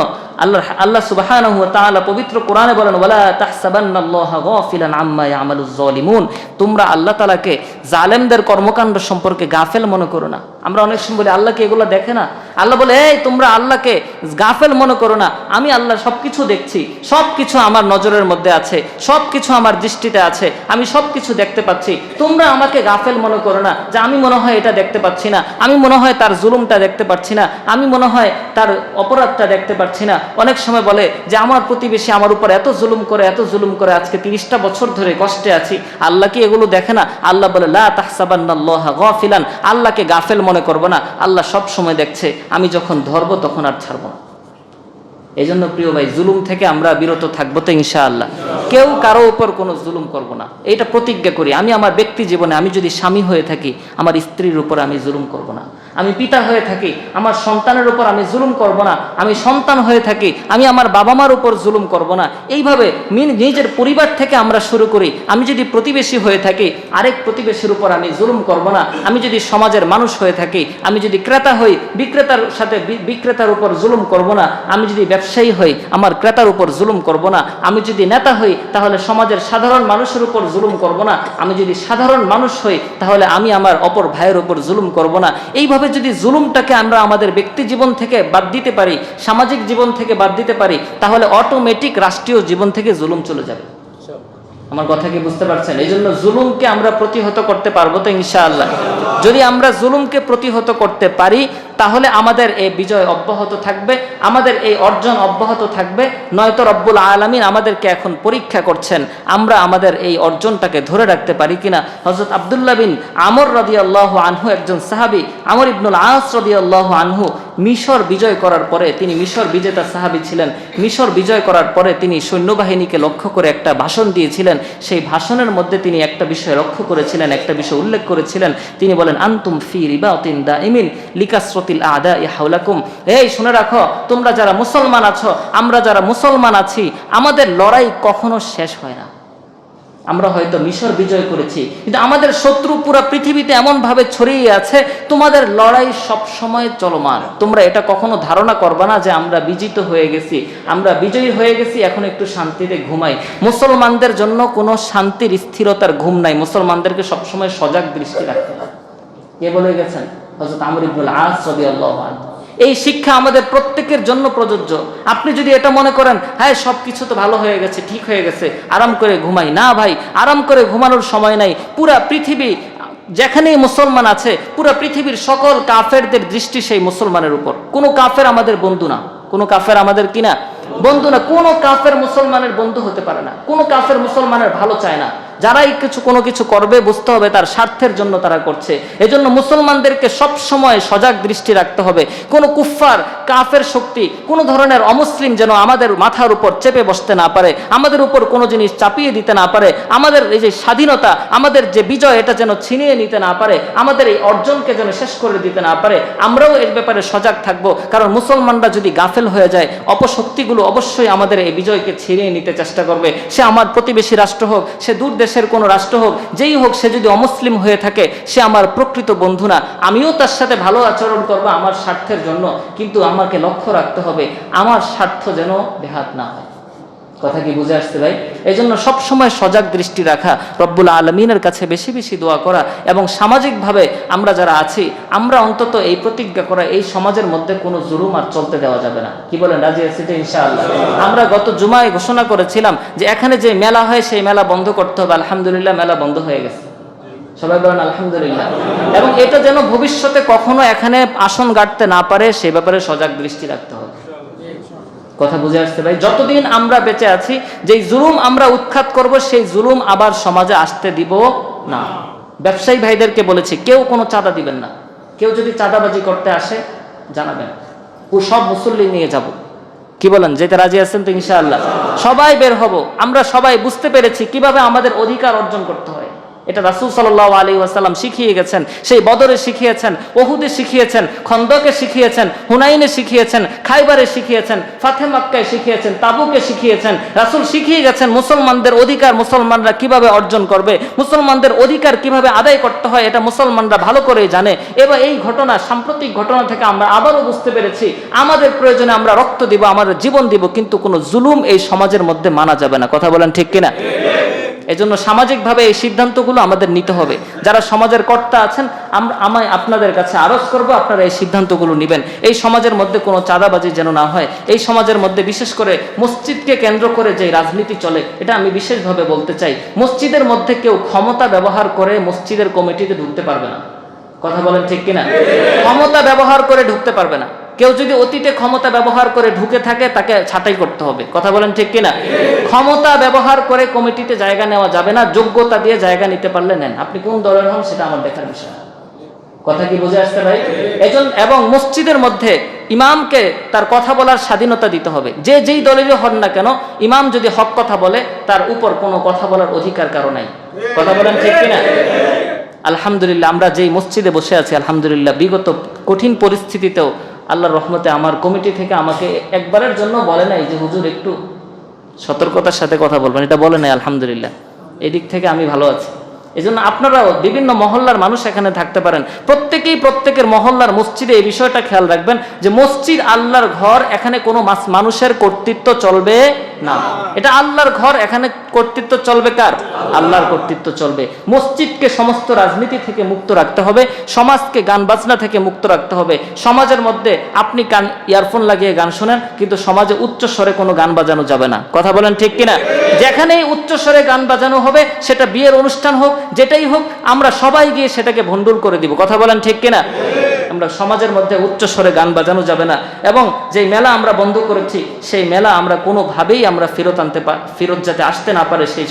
আল্লাহ সুবহানাহু ওয়া তাআলা পবিত্র কোরআনে বলেন, ওয়ালা তাহসাবান্নাল্লাহা গাফিলান আম্মা ইয়ামালুজ জালিমুন। তোমরা আল্লাহ তাআলাকে জালেমদের কর্মকাণ্ড সম্পর্কে গাফেল মনে করো না। আমরা অনেক সময় বলি আল্লাহ কি এগুলো দেখে না? আল্লাহ বলে, এই তোমরা আল্লাহকে গাফেল মনে করো না, আমি আল্লাহ সবকিছু দেখছি, সবকিছু আমার নজরের মধ্যে আছে, সবকিছু আমার দৃষ্টিতে আছে, আমি সবকিছু দেখতে পাচ্ছি। তোমরা আমাকে গাফেল মনে করো না যে আমি মনে হয় এটা দেখতে পাচ্ছি না, আমি মনে হয় তার জুলুমটা দেখতে পাচ্ছি না, আমি মনে হয় তার অপরাধটা দেখতে পাচ্ছি না। অনেক সময় বলে যে আমার প্রতিবেশী আমার উপর এত জুলুম করে, এত জুলুম করে, আজকে 30টা বছর ধরে কষ্টে আছি, আল্লাহ কি এগুলো দেখে না? আল্লাহ বলে, লা তাহসাবান্নাল্লাহা গাফিলান, আল্লাহকে গাফেল মনে করবো না, আল্লাহ সব সময় দেখছে, আমি যখন ধরবো তখন আর ছাড়বো না। এই জন্য প্রিয় ভাই, জুলুম থেকে আমরা বিরত থাকবো তো ইনশাআল্লাহ। কেউ কারো উপর কোনো জুলুম করব না, এইটা প্রতিজ্ঞা করি। আমি আমার ব্যক্তি জীবনে, আমি যদি স্বামী হয়ে থাকি আমার স্ত্রীর উপর আমি জুলুম করব না। আমি পিতা হয়ে থাকি আমার সন্তানের উপর আমি জুলুম করব না। আমি সন্তান হয়ে থাকি আমি আমার বাবা মার উপর জুলুম করব না। এইভাবে নিজের পরিবার থেকে আমরা শুরু করি। আমি যদি প্রতিবেশী হয়ে থাকি আরেক প্রতিবেশীর উপর আমি জুলুম করব না। আমি যদি সমাজের মানুষ হয়ে থাকি, আমি যদি ক্রেতা হই বিক্রেতার সাথে বিক্রেতার উপর জুলুম করব না। আমি যদি ব্যবসায়ী হই আমার ক্রেতার উপর জুলুম করব না। আমি যদি নেতা হই তাহলে সমাজের সাধারণ মানুষের উপর জুলুম করব না। আমি যদি সাধারণ মানুষ হই তাহলে আমি আমার অপর ভাইয়ের উপর জুলুম করব না। এইভাবে যদি জুলুমটাকে আমরা আমাদের ব্যক্তি জীবন থেকে বাদ দিতে পারি, সামাজিক জীবন থেকে বাদ দিতে পারি, তাহলে অটোমেটিক রাষ্ট্রীয় জীবন থেকে জুলুম চলে যাবে। আমার কথা কি বুঝতে পারছেন? এই জন্য জুলুমকে আমরা প্রতিহত করতে পারবো তো ইনশাআল্লাহ? যদি আমরা জুলুমকে প্রতিহত করতে পারি তাহলে আমাদের এই বিজয় অব্যাহত থাকবে, আমাদের এই অর্জন অব্যাহত থাকবে। নয়তো রব্বুল আলামিন আমাদেরকে এখন পরীক্ষা করছেন আমরা আমাদের এই অর্জনটাকে ধরে রাখতে পারি কিনা। হযরত আব্দুল্লাহ বিন আমর রাদিয়াল্লাহু আনহু একজন সাহাবী, আমর ইবনুল আস রাদিয়াল্লাহু আনহু মিশর বিজয় করার পরে, তিনি মিশর বিজেতা সাহাবী ছিলেন, মিশর বিজয় করার পরে তিনি সৈন্যবাহিনীকে লক্ষ্য করে একটা ভাষণ দিয়েছিলেন। সেই ভাষণের মধ্যে তিনি একটা বিষয় লক্ষ্য করেছিলেন, একটা বিষয় উল্লেখ করেছিলেন। তিনি বলেন, আনতুম ফি রিবাতিন দাইমিন লিকাসরাতিল আদাই হাওলাকুম। এই শুনে রাখো, তোমরা যারা মুসলমান আছো, আমরা যারা মুসলমান আছি, আমাদের লড়াই কখনো শেষ হয় না। আমরা হয়তো মিশর বিজয় করেছি, কিন্তু আমাদের শত্রু পুরো পৃথিবীতে এমন ভাবে ছড়িয়ে আছে, তোমাদের লড়াই সব সময় চলমান। তোমরা এটা কখনো ধারণা করবে না যে আমরা বিজিত হয়ে গেছি, আমরা বিজয়ী হয়ে গেছি, এখন একটু শান্তিতে ঘুমাই। মুসলমানদের জন্য কোনো শান্তির স্থিরতার ঘুম নাই, মুসলমানদেরকে সবসময় সজাগ দৃষ্টি রাখতে হবে। কে বলে গেছেন? হযরত আমর ইবনুল আস রাদিয়াল্লাহু আনহু। এই শিক্ষা আমাদের প্রত্যেকের জন্য প্রযোজ্য। আপনি যদি এটা মনে করেন, হ্যাঁ সবকিছু তো ভালো হয়ে গেছে, ঠিক হয়ে গেছে, আরাম করে ঘুমাই, না ভাই, আরাম করে ঘুমানোর সময় নাই। পুরা পৃথিবী যেখানেই মুসলমান আছে, পুরা পৃথিবীর সকল কাফেরদের দৃষ্টি সেই মুসলমানের উপর। কোনো কাফের আমাদের বন্ধু না, কোনো কাফের আমাদের কিনা বন্ধু না। কোনো কাফের মুসলমানের বন্ধু হতে পারে না, কোনো কাফের মুসলমানের ভালো চায় না। যারাই কোনো কিছু করবে বুঝতে হবে তার স্বার্থের জন্য তারা করছে। এজন্য মুসলমানদেরকে সব সময় সজাগ দৃষ্টি রাখতে হবে। কোনো কুফফার কাফের শক্তি, কোনো ধরনের অমুসলিম যেন আমাদের মাথার উপর চেপে বসতে না পারে, আমাদের উপর কোনো জিনিস চাপিয়ে দিতে না পারে, আমাদের এই যে স্বাধীনতা, আমাদের যে বিজয়, এটা যেন ছিনিয়ে নিতে না পারে, আমাদের এই অর্জনকে যেন শেষ করে দিতে না পারে। আমরাও এর ব্যাপারে সজাগ থাকব, কারণ মুসলমানরা যদি গাফেল হয়ে যায়, অপশক্তিগুলো অবশ্যই আমাদের এই বিজয়কে ছিনিয়ে নিতে চেষ্টা করবে। সে আমার প্রতিবেশী রাষ্ট্র হোক, সে দূর দেশের কোনো রাষ্ট্র হোক, যেই হোক, সে যদি অমুসলিম হয়ে থাকে, সে আমার প্রকৃত বন্ধু না। আমিও তার সাথে ভালো আচরণ করব আমার স্বার্থের জন্য, কিন্তু আমাকে লক্ষ্য রাখতে হবে আমার স্বার্থ যেন ব্যাঘাত না হয়। কথা কি বুঝে আসছে ভাই? এই জন্য সবসময় সজাগ দৃষ্টি রাখা, রব্বুল আলমিনের কাছে বেশি বেশি দোয়া করা, এবং সামাজিকভাবে আমরা যারা আছি, আমরা অন্তত এই প্রতিজ্ঞা করা, এই সমাজের মধ্যে কোনো জুলুম আর চলতে দেওয়া যাবে না। কি বলেন? রাজি আছি তো ইনশাআল্লাহ? আমরা গত জুমায় ঘোষণা করেছিলাম যে এখানে যে মেলা হয় সেই মেলা বন্ধ করতে হবে। আলহামদুলিল্লাহ মেলা বন্ধ হয়ে গেছে, সবাই বলেন আলহামদুলিল্লাহ। এবং এটা যেন ভবিষ্যতে কখনো এখানে আসন গাড়তে না পারে, সে ব্যাপারে সজাগ দৃষ্টি রাখতে হবে। কথা বুঝে আসছে ভাই? যতদিন আমরা বেঁচে আছি, যেই জুলুম আমরা উৎখাত করব, সেই জুলুম আবার সমাজে আসতে দিব না। ব্যবসায়ী ভাইদেরকে বলেছি, কেউ কোনো চাঁদা দিবেন না। কেউ যদি চাঁদাবাজি করতে আসে জানাবেন, ও সব মুসল্লি নিয়ে যাব। কি বলেন? যেতে রাজি আছেন তো ইনশাআল্লাহ? সবাই বের হব। আমরা সবাই বুঝতে পেরেছি কিভাবে আমাদের অধিকার অর্জন করতে হয়। এটা রাসূল সাল্লাল্লাহু আলাইহি ওয়াসাল্লাম শিখিয়ে গেছেন। সেই বদরে শিখিয়েছেন, উহুদে শিখিয়েছেন, খন্দকে শিখিয়েছেন, হুনাইনে শিখিয়েছেন, খাইবারে শিখিয়েছেন, ফাতে মক্কায় শিখিয়েছেন, তাবুকে শিখিয়েছেন। রাসূল শিখিয়ে গেছেন মুসলমানদের অধিকার মুসলমানরা কিভাবে অর্জন করবে, মুসলমানদের অধিকার কিভাবে আদায় করতে হয়, এটা মুসলমানরা ভালো করেই জানে। এবার এই ঘটনা, সাম্প্রতিক ঘটনা থেকে আমরা আবারও বুঝতে পেরেছি আমাদের প্রয়োজনে আমরা রক্ত দিব, আমাদের জীবন দিব, কিন্তু কোনো জুলুম এই সমাজের মধ্যে মানা যাবে না। কথা বলেন ঠিক কিনা? এজন্য সামাজিকভাবে এই সিদ্ধান্তগুলো আমাদের নিতে হবে। যারা সমাজের কর্তা আছেন, আমি আপনাদের কাছে আরজ করব, আপনারা এই সিদ্ধান্তগুলো নেবেন। এই সমাজের মধ্যে কোনো চাঁদাবাজি যেন না হয়। এই সমাজের মধ্যে বিশেষ করে মসজিদকে কেন্দ্র করে যে রাজনীতি চলে, এটা আমি বিশেষভাবে বলতে চাই। মসজিদের মধ্যে কেউ ক্ষমতা ব্যবহার করে মসজিদের কমিটিতে ঢুকতে পারবে না। কথা বলেন ঠিক কিনা? ক্ষমতা ব্যবহার করে ঢুকতে পারবে না। কেউ যদি অতীতে ক্ষমতা ব্যবহার করে ঢুকে থাকে, তাকে ছাঁটাই করতে হবে। কথা বলেন ঠিক কিনা? ক্ষমতা ব্যবহার করে কমিটিতে জায়গা নেওয়া যাবে না। যোগ্যতা দিয়ে জায়গা নিতে পারলে নেন। আপনি কোন দলের হন সেটা আমার দেখার বিষয়। কথা কি বুঝে আসছে ভাই? এবং মসজিদের মধ্যে ইমামকে তার কথা বলার স্বাধীনতা দিতে হবে। যে যেই দলেরই হন না কেন, ইমাম যদি হক কথা বলে, তার উপর কোনো কথা বলার অধিকার কারো নাই। কথা বলেন ঠিক কিনা? আলহামদুলিল্লাহ, আমরা যেই মসজিদে বসে আছি, আলহামদুলিল্লাহ, বিগত কঠিন পরিস্থিতিতেও আল্লাহর রহমতে আমার কমিটি থেকে আমাকে একবারের জন্য বলে নাই যে হুজুর একটু সতর্কতার সাথে কথা বলবেন, এটা বলে নাই। আলহামদুলিল্লাহ, এই দিক থেকে আমি ভালো আছি। এজন্য আপনারাও বিভিন্ন মহল্লার মানুষ এখানে থাকতে পারেন, প্রত্যেকেই প্রত্যেকের মহল্লার মসজিদে এই বিষয়টা খেয়াল রাখবেন যে মসজিদ আল্লাহর ঘর, এখানে কোনো মানুষের কর্তৃত্ব চলবে না। এটা আল্লাহর ঘর, এখানে কর্তৃত্ব চলবে কার? আল্লাহর কর্তৃত্ব চলবে। মসজিদকে সমস্ত রাজনীতি থেকে মুক্ত রাখতে হবে, সমাজকে গান বাজনা থেকে মুক্ত রাখতে হবে। সমাজের মধ্যে আপনি ইয়ারফোন লাগিয়ে গান শোনেন, কিন্তু সমাজে উচ্চ স্বরে কোনো গান বাজানো যাবে না। কথা বলেন ঠিক কিনা? যেখানেই উচ্চ স্বরে গান বাজানো হবে, সেটা বিয়ের অনুষ্ঠান হোক, যেটাই হোক, আমরা সবাই গিয়ে সেটাকে ভণ্ডুল করে দিব। কথা বলেন ঠিক কিনা? আমরা সমাজের মধ্যে উচ্চ স্বরে গান বাজানো যাবে না। এবং যেই মেলা আমরা বন্ধ করেছি, সেই মেলা আমরা কোনোভাবেই আমরা ফেরত যাতে আসতে না পারে সেই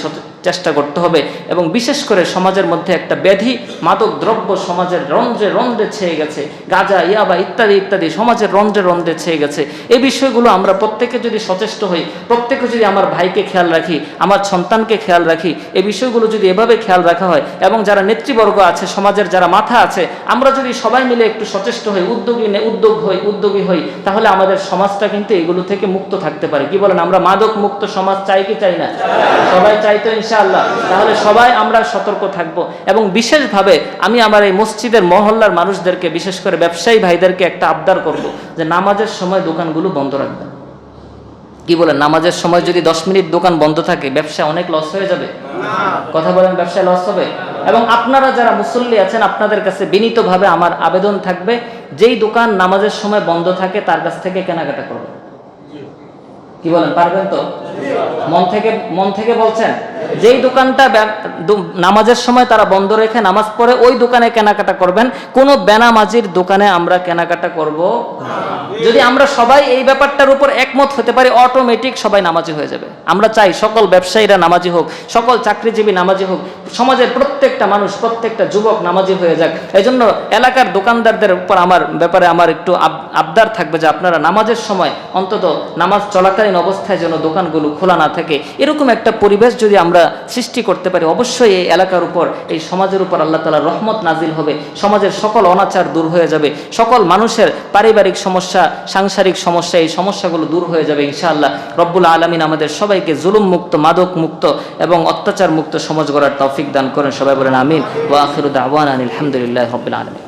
চেষ্টা করতে হবে। এবং বিশেষ করে সমাজের মধ্যে একটা ব্যাধি মাদক দ্রব্য সমাজের রন্ধ্রে রন্ধ্রে ছেয়ে গেছে, গাঁজা, ইয়াবা ইত্যাদি ইত্যাদি সমাজের রন্ধ্রে রন্ধ্রে ছেয়ে গেছে। এই বিষয়গুলো আমরা প্রত্যেকে যদি সচেষ্ট হই, প্রত্যেকে যদি আমার ভাইকে খেয়াল রাখি, আমার সন্তানকে খেয়াল রাখি, এই বিষয়গুলো যদি এভাবে খেয়াল রাখা হয়, এবং যারা নেতৃবর্গ আছে, সমাজের যারা মাথা আছে, আমরা যদি সবাই মিলে একটু সচেষ্ট হই, উদ্যোগী হই, তাহলে আমাদের সমাজটা কিন্তু এগুলো থেকে মুক্ত থাকতে পারে। কি বলেন? আমরা মাদক মুক্ত সমাজ চাই কি চাই না? সবাই চাই তো ইনশাআল্লাহ। তাহলে সবাই আমরা সতর্ক থাকবো। এবং বিশেষভাবে আমি আমার এই মসজিদের মহল্লার মানুষদেরকে, বিশেষ করে ব্যবসায়ী ভাইদেরকে একটা আবদার করব যে নামাজের সময় দোকানগুলো বন্ধ রাখবেন। কি বলেন? নামাজের সময় যদি 10 মিনিট দোকান বন্ধ থাকে, ব্যবসা অনেক লস হয়ে যাবে। কথা বলেন, ব্যবসায় লস হবে। এবং আপনারা যারা মুসল্লি আছেন, আপনাদের কাছে বিনীতভাবে আমার আবেদন থাকবে, যেই দোকান নামাজের সময় বন্ধ থাকে তার কাছ থেকে কেনাকাটা করবেন। কি বলেন? পারবেন তো? মন থেকে বলছেন? যেই দোকানটা নামাজের সময় তারা বন্ধ রেখে নামাজ পড়ে, ওই দোকানে কেনাকাটা করবেন। কোনো বেনামাজির দোকানে আমরা কেনাকাটা করব না। যদি আমরা সবাই এই ব্যাপারটার উপর একমত হতে পারি, অটোমেটিক সবাই নামাজি হয়ে যাবে। আমরা চাই সকল ব্যবসায়ীরা নামাজি হোক, সকল চাকরিজীবী নামাজি হোক, সমাজের প্রত্যেকটা মানুষ, প্রত্যেকটা যুবক নামাজি হয়ে যাক। এই জন্য এলাকার দোকানদারদের উপর আমার একটু আবদার থাকবে যে আপনারা নামাজের সময় অন্তত নামাজ চলাকালীন অবস্থায় যেন দোকানগুলো খোলা না থাকে, এরকম একটা পরিবেশ যদি আমরা সৃষ্টি করতে পারি, অবশ্যই এই এলাকার উপর, এই সমাজের উপর আল্লাহ তাআলার রহমত নাজিল হবে। সমাজের সকল অনাচার দূর হয়ে যাবে, সকল মানুষের পারিবারিক সমস্যা, সাংসারিক সমস্যা, এই সমস্যাগুলো দূর হয়ে যাবে ইনশাআল্লাহ। রব্বুল আলামিন আমাদের সবাইকে জুলুম মুক্ত, মাদক মুক্ত এবং অত্যাচার মুক্ত সমাজ গড়ার তৌফিক দান করেন। সবাই বলেন আমিন। ওয়া আখিরু দাওয়ানা আলহামদুলিল্লাহি রাব্বিল আলামিন।